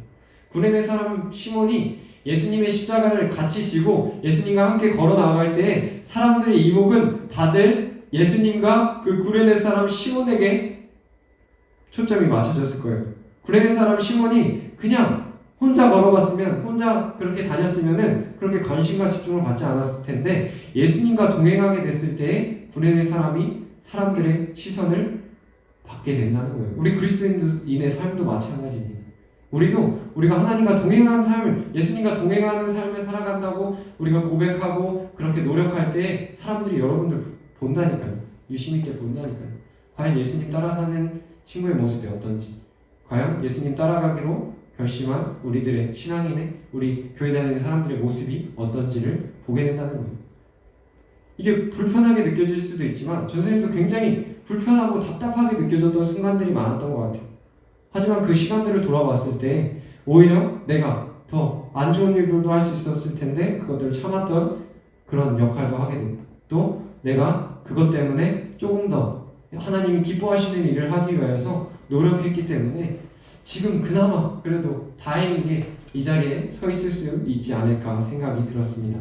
구레네 사람 시몬이 예수님의 십자가를 같이 지고 예수님과 함께 걸어 나아갈 때 사람들의 이목은 다들 예수님과 그 구레네 사람 시몬에게 초점이 맞춰졌을 거예요. 구레네 사람 시몬이 그냥 혼자 걸어갔으면, 혼자 그렇게 다녔으면은 그렇게 관심과 집중을 받지 않았을 텐데 예수님과 동행하게 됐을 때 구레네 사람이 사람들의 시선을 받게 된다는 거예요. 우리 그리스도인의 삶도 마찬가지입니다. 우리가 하나님과 동행하는 삶을, 예수님과 동행하는 삶을 살아간다고 우리가 고백하고 그렇게 노력할 때 사람들이 여러분들 본다니까요. 유심 있게 본다니까요. 과연 예수님 따라 사는 친구의 모습이 어떤지, 과연 예수님 따라가기로 결심한 우리들의 신앙인의, 우리 교회 다니는 사람들의 모습이 어떤지를 보게 된다는 거예요. 이게 불편하게 느껴질 수도 있지만 전선생님도 굉장히 불편하고 답답하게 느껴졌던 순간들이 많았던 것 같아요. 하지만 그 시간들을 돌아봤을 때 오히려 내가 더 안 좋은 일들도 할 수 있었을 텐데 그것들을 참았던 그런 역할도 하게 되고, 또 내가 그것 때문에 조금 더 하나님이 기뻐하시는 일을 하기 위해서 노력했기 때문에 지금 그나마 그래도 다행히 이 자리에 서 있을 수 있지 않을까 생각이 들었습니다.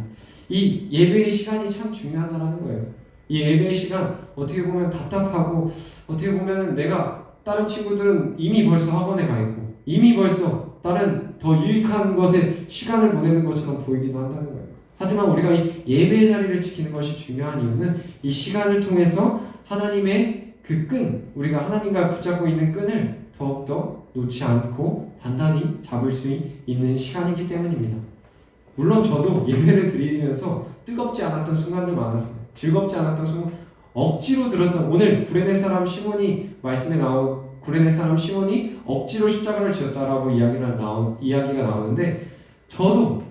이 예배의 시간이 참 중요하다는 거예요. 이 예배의 시간 어떻게 보면 답답하고, 어떻게 보면 내가 다른 친구들은 이미 벌써 학원에 가 있고 이미 벌써 다른 더 유익한 것에 시간을 보내는 것처럼 보이기도 한다는 거예요. 하지만 우리가 이 예배의 자리를 지키는 것이 중요한 이유는 이 시간을 통해서 하나님의 그 끈, 우리가 하나님과 붙잡고 있는 끈을 더욱더 놓지 않고 단단히 잡을 수 있는 시간이기 때문입니다. 물론 저도 예배를 드리면서 뜨겁지 않았던 순간들 많았어요. 즐겁지 않았던 순간, 억지로 들었던, 오늘 구레네 사람 시몬이 말씀에 나온 구레네 사람 시몬이 억지로 십자가를 지었다라고 이야기가 나오는데 저도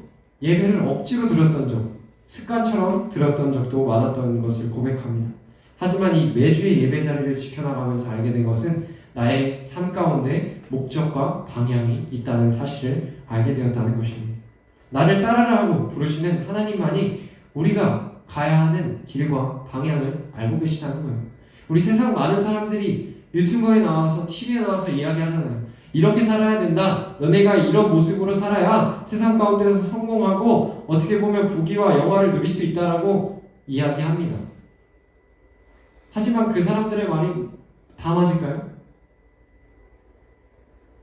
예배를 억지로 들었던 적, 습관처럼 들었던 적도 많았던 것을 고백합니다. 하지만 이 매주의 예배 자리를 지켜나가면서 알게 된 것은 나의 삶 가운데 목적과 방향이 있다는 사실을 알게 되었다는 것입니다. 나를 따르라 하고 부르시는 하나님만이 우리가 가야 하는 길과 방향을 알고 계시다는 거예요. 우리 세상 많은 사람들이 유튜브에 나와서, TV에 나와서 이야기하잖아요. 이렇게 살아야 된다. 너네가 이런 모습으로 살아야 세상 가운데서 성공하고 어떻게 보면 부귀와 영화를 누릴 수 있다라고 이야기합니다. 하지만 그 사람들의 말이 다 맞을까요?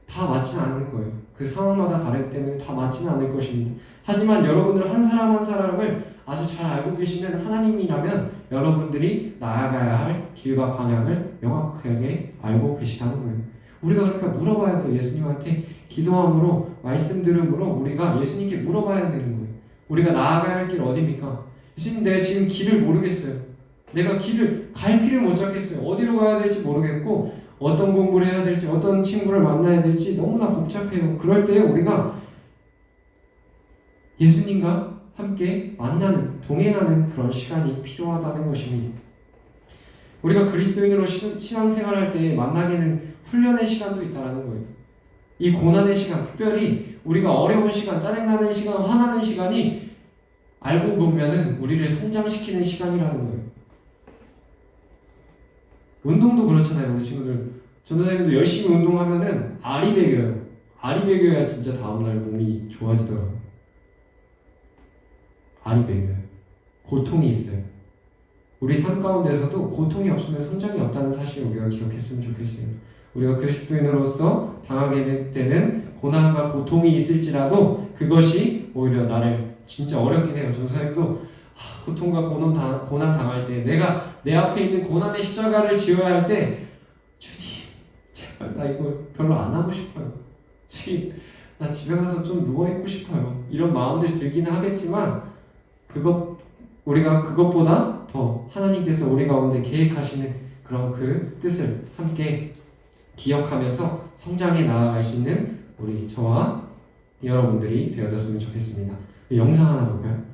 다 맞지는 않는 거예요. 그 상황마다 다르기 때문에 다 맞지는 않을 것입니다. 하지만 여러분들 한 사람 한 사람을 아주 잘 알고 계시는 하나님이라면 여러분들이 나아가야 할 길과 방향을 명확하게 알고 계시다는 거예요. 우리가 그러니까 물어봐야 돼요. 예수님한테 기도함으로, 말씀 들음으로 우리가 예수님께 물어봐야 되는 거예요. 우리가 나아가야 할 길 어디입니까? 예수님, 내가 지금 길을 모르겠어요. 내가 갈길을 못 찾겠어요. 어디로 가야 될지 모르겠고 어떤 공부를 해야 될지, 어떤 친구를 만나야 될지 너무나 복잡해요. 그럴 때 우리가 예수님과 함께 만나는, 동행하는 그런 시간이 필요하다는 것입니다. 우리가 그리스도인으로 신앙생활할 때 만나게 되는 훈련의 시간도 있다는 거예요. 이 고난의 시간, 특별히 우리가 어려운 시간, 짜증나는 시간, 화나는 시간이 알고 보면은 우리를 성장시키는 시간이라는 거예요. 운동도 그렇잖아요. 우리 친구들, 전도사님도 열심히 운동하면은 알이 배겨요. 알이 배겨야 진짜 다음날 몸이 좋아지더라고요. 알이 배겨요. 고통이 있어요. 우리 삶 가운데서도 고통이 없으면 성장이 없다는 사실을 우리가 기억했으면 좋겠어요. 우리가 그리스도인으로서 당하게 되는 고난과 고통이 있을지라도 그것이 오히려 나를 진짜 어렵긴 해요. 전사님도 고통과 고난 당할 때 내가 내 앞에 있는 고난의 십자가를 지어야 할 때 주님 제발 나 이거 별로 안 하고 싶어요. 주님 나 집에 가서 좀 누워있고 싶어요. 이런 마음들이 들기는 하겠지만 우리가 그것보다 더 하나님께서 우리 가운데 계획하시는 그런 그 뜻을 함께 기억하면서 성장해 나아갈 수 있는 우리 저와 여러분들이 되어졌으면 좋겠습니다. 영상 하나 볼까요?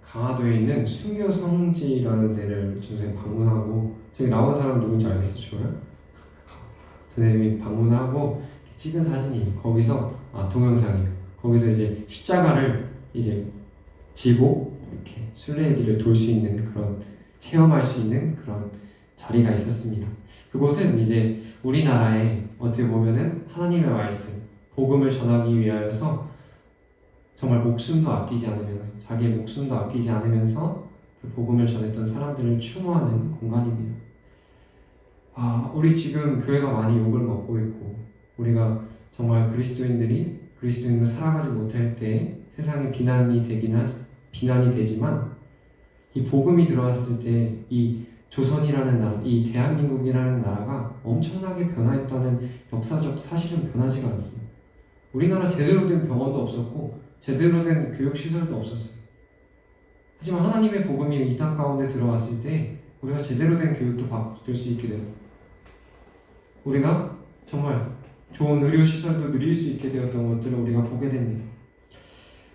강화도에 있는 순교성지라는 데를 선생님 방문하고 저기 나온 사람 누군지 알겠어? 주어요? 선생님이 방문하고 찍은 사진이 거기서 동영상이에요. 거기서 이제 십자가를 이제 지고 이렇게 순례길을 돌 수 있는 그런 체험할 수 있는 그런 자리가 있었습니다. 그곳은 이제 우리나라에 어떻게 보면은 하나님의 말씀, 복음을 전하기 위하여서 정말 목숨도 아끼지 않으면서 자기의 목숨도 아끼지 않으면서 그 복음을 전했던 사람들을 추모하는 공간입니다. 우리 지금 교회가 많이 욕을 먹고 있고 우리가 정말 그리스도인으로 살아가지 못할 때 세상에 비난이 되지만 이 복음이 들어왔을 때 이 조선이라는 나라, 이 대한민국이라는 나라가 엄청나게 변화했다는 역사적 사실은 변하지가 않습니다. 우리나라 제대로 된 병원도 없었고 제대로 된 교육시설도 없었어요. 하지만 하나님의 복음이 이 땅 가운데 들어왔을 때 우리가 제대로 된 교육도 받을 수 있게 되고 우리가 정말 좋은 의료시설도 누릴 수 있게 되었던 것들을 우리가 보게 됩니다.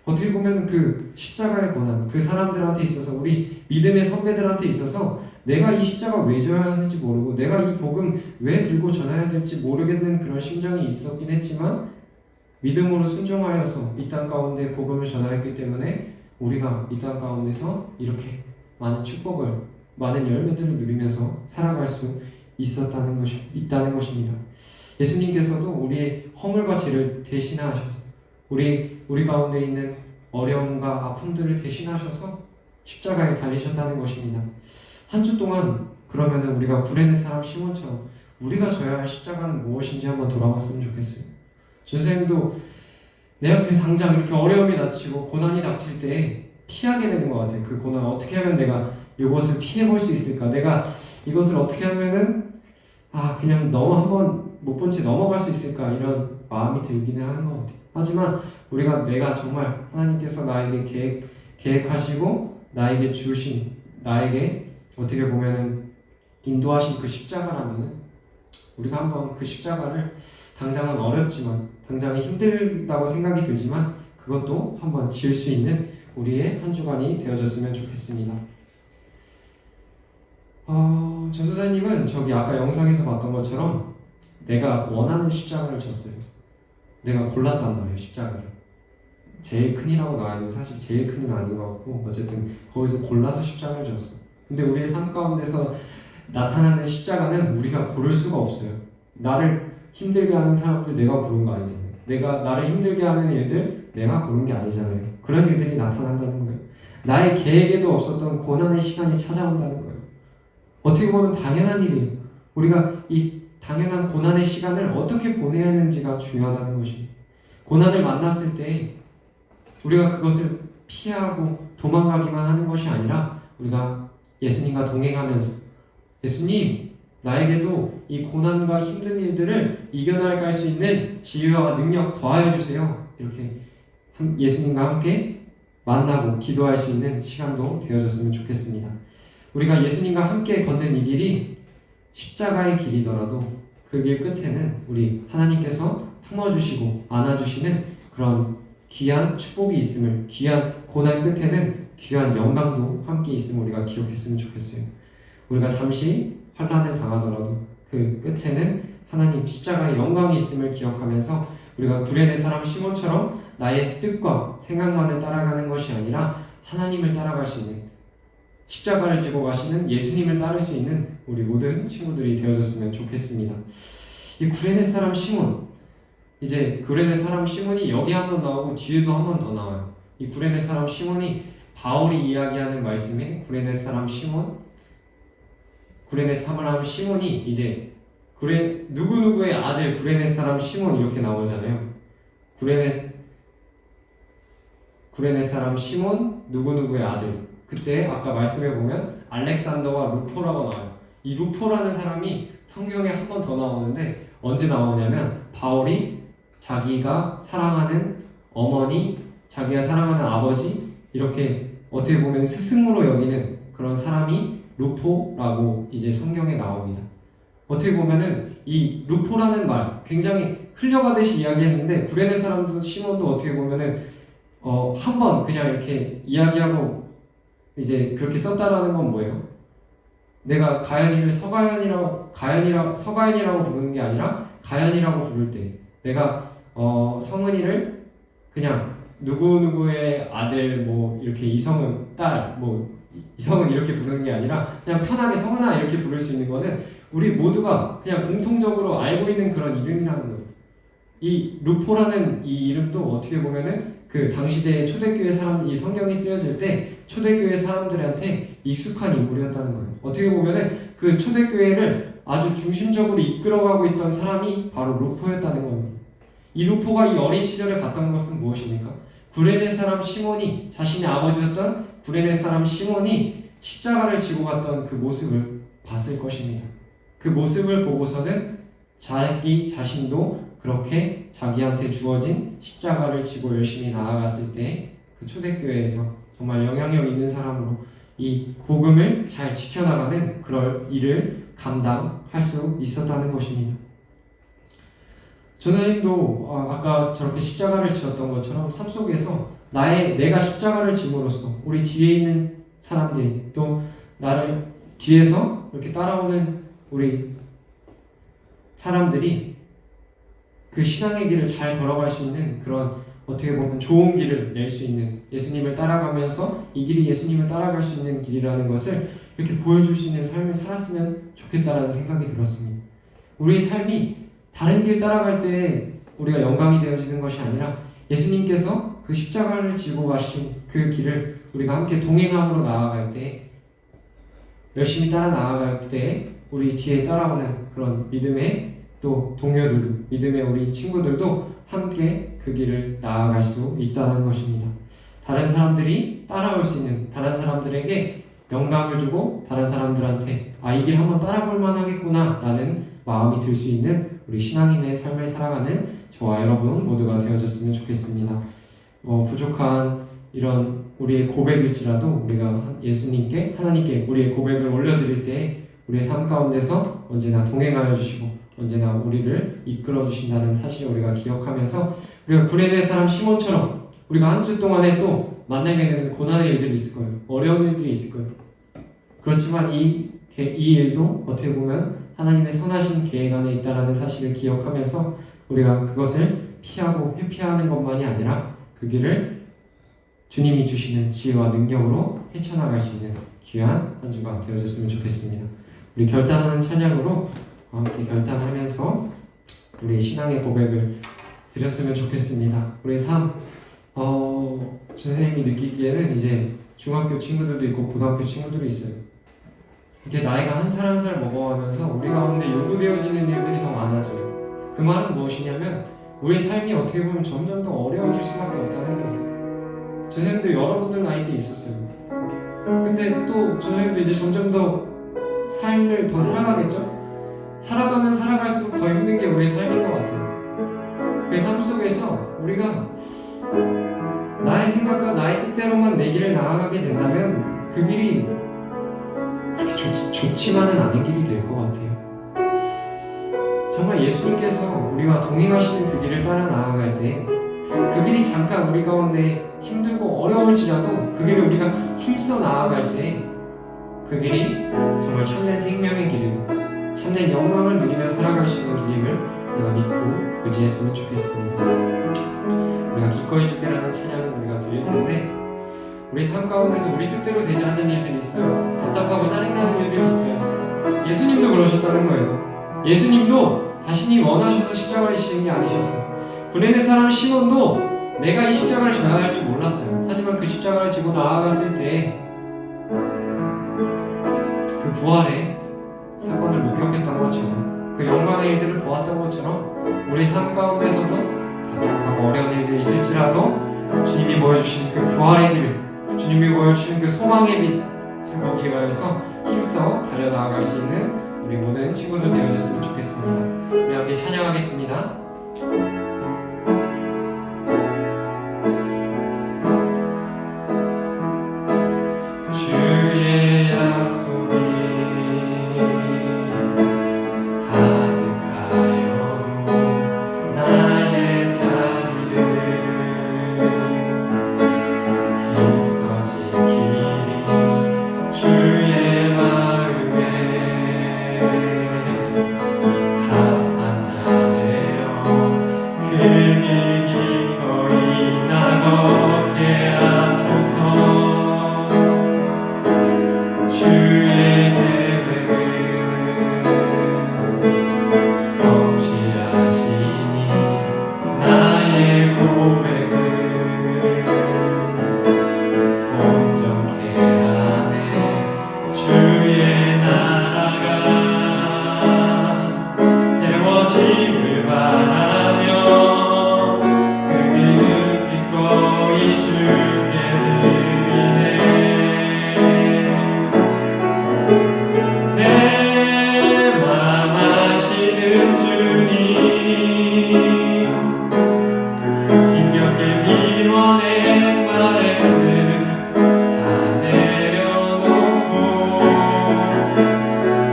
어떻게 보면 그 십자가의 고난, 그 사람들한테 있어서 우리 믿음의 선배들한테 있어서 내가 이 십자가 왜 져야 하는지 모르고 내가 이 복음 왜 들고 전해야 될지 모르겠는 그런 심정이 있었긴 했지만 믿음으로 순종하여서 이 땅 가운데 복음을 전하였기 때문에 우리가 이 땅 가운데서 이렇게 많은 축복을, 많은 열매들을 누리면서 살아갈 수 있다는 것입니다. 예수님께서도 우리의 허물과 죄를 대신하셔서 우리 가운데 있는 어려움과 아픔들을 대신하셔서 십자가에 달리셨다는 것입니다. 한 주 동안 그러면은 우리가 구레네 사람 시몬처럼 우리가 져야 할 십자가는 무엇인지 한번 돌아봤으면 좋겠어요. 선생님도 내 앞에 당장 이렇게 어려움이 닥치고 고난이 닥칠 때 피하게 되는 것 같아요. 그 고난 어떻게 하면 내가 이것을 피해볼 수 있을까? 내가 이것을 어떻게 하면은 그냥 한번 못 본 채 넘어갈 수 있을까? 이런 마음이 들기는 하는 것 같아요. 하지만 내가 정말 하나님께서 나에게 계획하시고 나에게 주신 나에게 어떻게 보면은 인도하신 그 십자가라면은 우리가 한번 그 십자가를 당장은 어렵지만 당장은 힘들다고 생각이 들지만 그것도 한번 지을 수 있는 우리의 한 주간이 되어졌으면 좋겠습니다. 전도사님은 저기 아까 영상에서 봤던 것처럼 내가 원하는 십자가를 졌어요. 내가 골랐단 말이에요, 십자가를. 제일 큰이라고 나와있는데 사실 제일 큰은 아닌 것 같고 어쨌든 거기서 골라서 십자가를 졌어. 근데 우리의 삶 가운데서 나타나는 십자가는 우리가 고를 수가 없어요. 나를 힘들게 하는 사람들 내가 고른 거 아니잖아요. 나를 힘들게 하는 일들 내가 고른 게 아니잖아요. 그런 일들이 나타난다는 거예요. 나의 계획에도 없었던 고난의 시간이 찾아온다는 거예요. 어떻게 보면 당연한 일이에요. 우리가 이 당연한 고난의 시간을 어떻게 보내야 하는지가 중요하다는 것입니다. 고난을 만났을 때 우리가 그것을 피하고 도망가기만 하는 것이 아니라 우리가 예수님과 동행하면서 예수님, 나에게도 이 고난과 힘든 일들을 이겨나갈 수 있는 지혜와 능력 더하여 주세요. 이렇게 예수님과 함께 만나고 기도할 수 있는 시간도 되어졌으면 좋겠습니다. 우리가 예수님과 함께 걷는 이 길이 십자가의 길이더라도 그 길 끝에는 우리 하나님께서 품어주시고 안아주시는 그런 귀한 축복이 있음을, 귀한 고난 끝에는 귀한 영광도 함께 있음을 우리가 기억했으면 좋겠어요. 우리가 잠시 환난을 당하더라도 그 끝에는 하나님 십자가의 영광이 있음을 기억하면서 우리가 구레네 사람 시몬처럼 나의 뜻과 생각만을 따라가는 것이 아니라 하나님을 따라갈 수 있는, 십자가를 지고 가시는 예수님을 따를 수 있는 우리 모든 친구들이 되어줬으면 좋겠습니다. 이 구레네 사람 시몬, 이제 구레네 사람 시몬이 여기 한 번 나오고 뒤에도 한 번 더 나와요. 이 구레네 사람 시몬이 바울이 이야기하는 말씀에 구레네 사람 시몬, 구레네 사람 시몬이 이제 누구누구의 아들 구레네 사람 시몬 이렇게 나오잖아요. 구레네 사람 시몬 누구누구의 아들. 그때 아까 말씀해 보면 알렉산더와 루포라고 나와요. 이 루포라는 사람이 성경에 한 번 더 나오는데 언제 나오냐면 바울이 자기가 사랑하는 어머니, 자기가 사랑하는 아버지, 이렇게 어떻게 보면 스승으로 여기는 그런 사람이 루포라고 이제 성경에 나옵니다. 어떻게 보면은 이 루포라는 말 굉장히 흘려가듯이 이야기했는데 구레네 사람도 시몬도 어떻게 보면은 한 번 그냥 이렇게 이야기하고 이제 그렇게 썼다라는 건 뭐예요? 내가 가연이를 서가연이라고 부르는 게 아니라 가연이라고 부를 때, 내가 성은이를 그냥 누구누구의 아들 뭐 이렇게 이성은 딸 뭐 이성은 이렇게 부르는 게 아니라 그냥 편하게 성은아 이렇게 부를 수 있는 거는 우리 모두가 그냥 공통적으로 알고 있는 그런 이름이라는 거예요. 이 루포라는 이 이름도 어떻게 보면은 그 당시대의 초대교회 사람, 이 성경이 쓰여질 때 초대교회 사람들한테 익숙한 인물이었다는 거예요. 어떻게 보면은 그 초대교회를 아주 중심적으로 이끌어가고 있던 사람이 바로 루포였다는 겁니다. 이 루포가 이 어린 시절에 봤던 것은 무엇입니까? 구레네 사람 시몬이, 자신의 아버지였던 구레네 사람 시몬이 십자가를 지고 갔던 그 모습을 봤을 것입니다. 그 모습을 보고서는 자기 자신도 그렇게 자기한테 주어진 십자가를 지고 열심히 나아갔을 때 그 초대교회에서 정말 영향력 있는 사람으로 이 복음을 잘 지켜나가는 그럴 일을 감당할 수 있었다는 것입니다. 전하님도 아까 저렇게 십자가를 지었던 것처럼 삶 속에서 내가 십자가를 짐으로써 우리 뒤에 있는 사람들이 또 나를 뒤에서 이렇게 따라오는 우리 사람들이 그 신앙의 길을 잘 걸어갈 수 있는 그런 어떻게 보면 좋은 길을 낼 수 있는, 예수님을 따라가면서 이 길이 예수님을 따라갈 수 있는 길이라는 것을 이렇게 보여줄 수 있는 삶을 살았으면 좋겠다라는 생각이 들었습니다. 우리의 삶이 다른 길 따라갈 때 우리가 영광이 되어지는 것이 아니라 예수님께서 그 십자가를 지고 가신 그 길을 우리가 함께 동행함으로 나아갈 때, 열심히 따라 나아갈 때 우리 뒤에 따라오는 그런 믿음의 또 동료들도, 믿음의 우리 친구들도 함께 그 길을 나아갈 수 있다는 것입니다. 다른 사람들이 따라올 수 있는, 다른 사람들에게 영감을 주고 다른 사람들한테 이 길 한번 따라볼 만하겠구나 라는 마음이 들 수 있는 우리 신앙인의 삶을 살아가는 저와 여러분 모두가 되어졌으면 좋겠습니다. 부족한 이런 우리의 고백일지라도 우리가 예수님께, 하나님께 우리의 고백을 올려드릴 때 우리의 삶 가운데서 언제나 동행하여 주시고 언제나 우리를 이끌어 주신다는 사실을 우리가 기억하면서 우리가 구레네 사람 시몬처럼 우리가 한 주 동안에 또 만나게 되는 고난의 일들이 있을 거예요. 어려운 일들이 있을 거예요. 그렇지만 이 일도 어떻게 보면 하나님의 선하신 계획 안에 있다는 사실을 기억하면서 우리가 그것을 피하고 회피하는 것만이 아니라 그 길을 주님이 주시는 지혜와 능력으로 헤쳐나갈 수 있는 귀한 한 주가 되어졌으면 좋겠습니다. 우리 결단하는 찬양으로 함께 결단하면서 우리의 신앙의 고백을 드렸으면 좋겠습니다. 우리 선생님이 느끼기에는 이제 중학교 친구들도 있고 고등학교 친구들이 있어요. 이렇게 나이가 한 살 한 살 먹어가면서 우리 가운데 요구되어지는 일들이 더 많아져요. 그 말은 무엇이냐면 우리의 삶이 어떻게 보면 점점 더 어려워질 수밖에 없다는 거예요. 선생님도 여러분들 나이 때 있었어요. 근데 또 선생님도 이제 점점 더 삶을 더 살아가겠죠? 살아가면 살아갈수록 더 힘든 게 우리의 삶인 것 같아요. 그 삶 속에서 우리가 나의 생각과 나의 뜻대로만 내 길을 나아가게 된다면 그 길이 그렇게 좋지만은 않은 길이 될 것 같아요. 정말 예수님께서 우리와 동행하시는 그 길을 따라 나아갈 때 그 길이 잠깐 우리 가운데 힘들고 어려울지라도 그 길을 우리가 힘써 나아갈 때 그 길이 정말 참된 생명의 길이고 참된 영광을 누리며 살아갈 수 있는 길임을 우리가 믿고 의지했으면 좋겠습니다. 우리가 기꺼이 주께라는 찬양을 우리가 드릴 텐데 우리 삶 가운데서 우리 뜻대로 되지 않는 일들이 있어요. 답답하고 짜증나는 일들이 있어요. 예수님도 그러셨다는 거예요. 예수님도 자신이 원하셔서 십자가를 지신 게 아니셨어요. 구레네 사람 시몬도 내가 이 십자가를 져야 할 줄 몰랐어요. 하지만 그 십자가를 지고 나아갔을 때 그 부활의 사건을 목격했던 것처럼 그 영광의 일들을 보았던 것처럼 우리 삶 가운데서도 답답하고 어려운 일들이 있을지라도 주님이 보여주신 그 부활의 길, 주님이 보여주신 그 소망의 빛을 보기 위해서 힘써 달려나아갈 수 있는 우리 모든 친구들 되어줬으면 좋겠습니다. 우리 함께 찬양하겠습니다. 주의 약속이 하득하여도 나의 자리를 힘써 지키리 주의 마음에 합한 자 되어 그 길 기꺼이 나걷게 하소서. 주의 계획은 성실하시니 나의 고백은 온전케 하네. 주의 나라가 세워짐을 바라며 그 길은 기꺼이 주께 드리네. 내 맘 아시는 주님 힘겹게 비워낸 바램을 다 내려놓고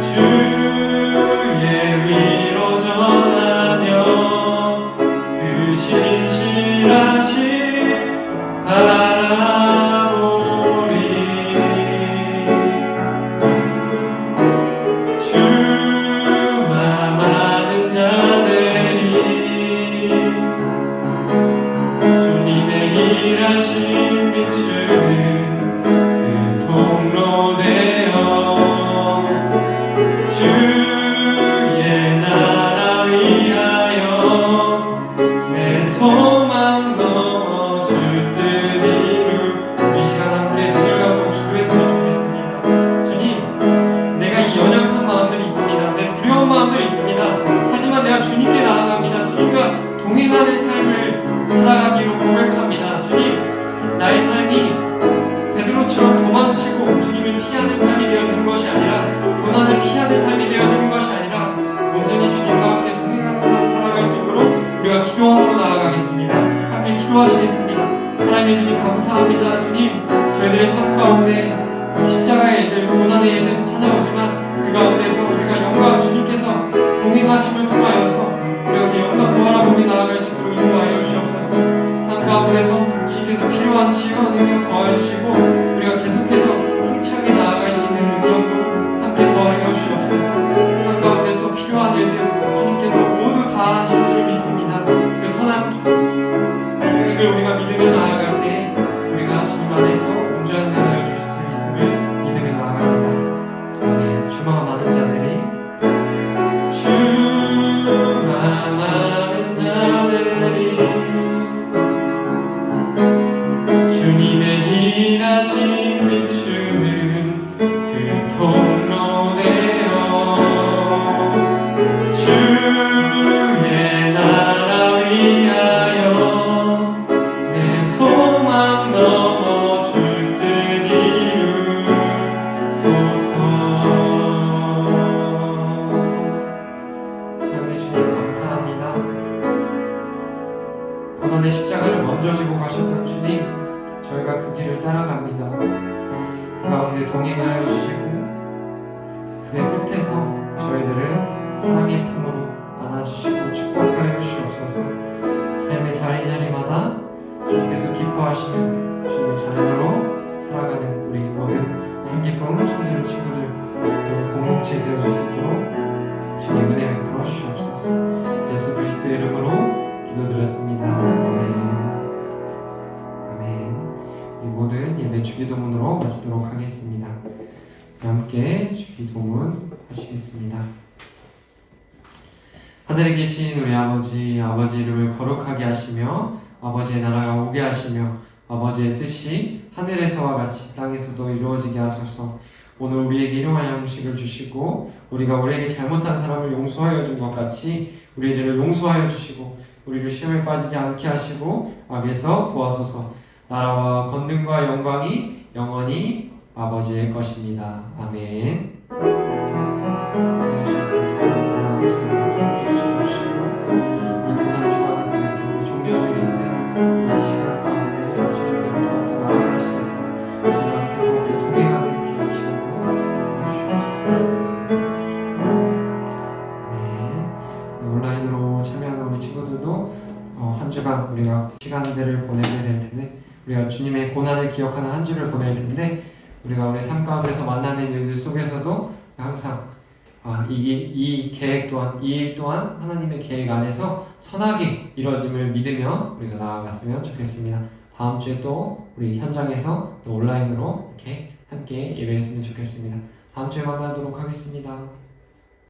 주의 위로 전하며 그 신실하신 바라보리. 주만 아는 자들이 주님의 일하신 비추는 그 통로 되어 주의 나라 위하여 내 소망 넘어 주 뜻 이루. 이 시간 함께 눈을 감고 기도했으면 좋겠습니다. 주님, 내가 이 연약한 마음들이 있습니다. 내 두려운 마음들이 있습니다. 하지만 내가 주님께 나아갑니다. 주님과 동행하는 삶을 살아가기로 고백합니다. 주님, 나의 삶이 베드로처럼 도망치고 주님을 피하는 삶이 되어지는 것이 아니라 고난을 피하는 삶이 되어지는 것이 아니라 온전히 주님과 함께 동행하는 삶을 살아갈 수 있도록 우리가 기도함으로 나아가겠습니다. 함께 기도하시겠습니다. 사랑해 주님 감사합니다. 주님, 저희들의 삶 가운데 십자가의 일들, 고난의 일들 찾아오지만 그 가운데서 우리가 영광 주님께서 동행하심을 통하여서 우리가 그 영광 바라보며 나아갈 수 있도록 인도하여 주시옵소서. 삶 가운데서 주님께서 필요한 치유와 능력 더하여 주시고 우리가 계속해서 힘차게 나아갈 수 있는 능력도 함께 더하여 주시옵소서. 삶 가운데서 필요한 일들 주님께서 모두 다 하실 줄 믿습니다. 그 선한 계획을 우리가 믿으며 나아갈 때 우리가 주님 안에서 온전한 은혜를 줄 수 있음을 믿으며 나아갑니다. 아멘. 주만 많은 자들이 주만 많은 자들이 주님의 일하심 비추는 그 통로 되어 주의 나라 위하여 내 소망 넘어 주 뜻 이루소서. 사랑해 주님 감사합니다. 고난의 십자가를 먼저 지고 가셨던 주님, 저희가 그 길을 따라갑니다. 그 가운데 동행하여 주시고 그의 끝에서 저희들을 사랑의 품으로 안아주시고 축복하여 주시옵소서. 삶의 자리자리마다 주님께서 기뻐하시는 주님의 자녀로 청소년 친구들 또 공동체 되어줄 수 있도록 주님 은혜 베풀어 주시옵소서. 예수 그리스도의 이름으로 기도드렸습니다. 아멘. 아멘. 우리 모든 예배 주기도문으로 마치도록 하겠습니다. 함께 주기도문 하시겠습니다. 하늘에 계신 우리 아버지, 아버지 이름을 거룩하게 하시며 아버지의 나라가 오게 하시며 아버지의 뜻이 하늘에서와 같이 땅에서도 이루어지게 하소서. 오늘 우리에게 일용할 양식을 주시고 우리가 우리에게 잘못한 사람을 용서하여 준 것 같이 우리의 죄를 용서하여 주시고 우리를 시험에 빠지지 않게 하시고 악에서 구하소서. 나라와 권능과 영광이 영원히 아버지의 것입니다. 아멘. 감사합니다. 이 고난 주간을 보내도 우리 종려 주님들 이 시간 가운데 주님께 더욱더 나아갈 수 있고 주님한테 더욱더 동행하는 귀한 시간으로 주시옵소서. 네. 온라인으로 참여하는 우리 친구들도 한 주간 우리가 시간들을 보내게 될 텐데 우리가 주님의 고난을 기억하는 한 주를 보낼 텐데 우리가 우리 삶 가운데서 만나는 일들 속에서도 항상 이 계획 또한 이 일 또한 하나님의 계획 안에서 선하게 이루어짐을 믿으며 우리가 나아갔으면 좋겠습니다. 다음 주에 또 우리 현장에서 또 온라인으로 이렇게 함께 예배했으면 좋겠습니다. 다음 주에 만나도록 하겠습니다.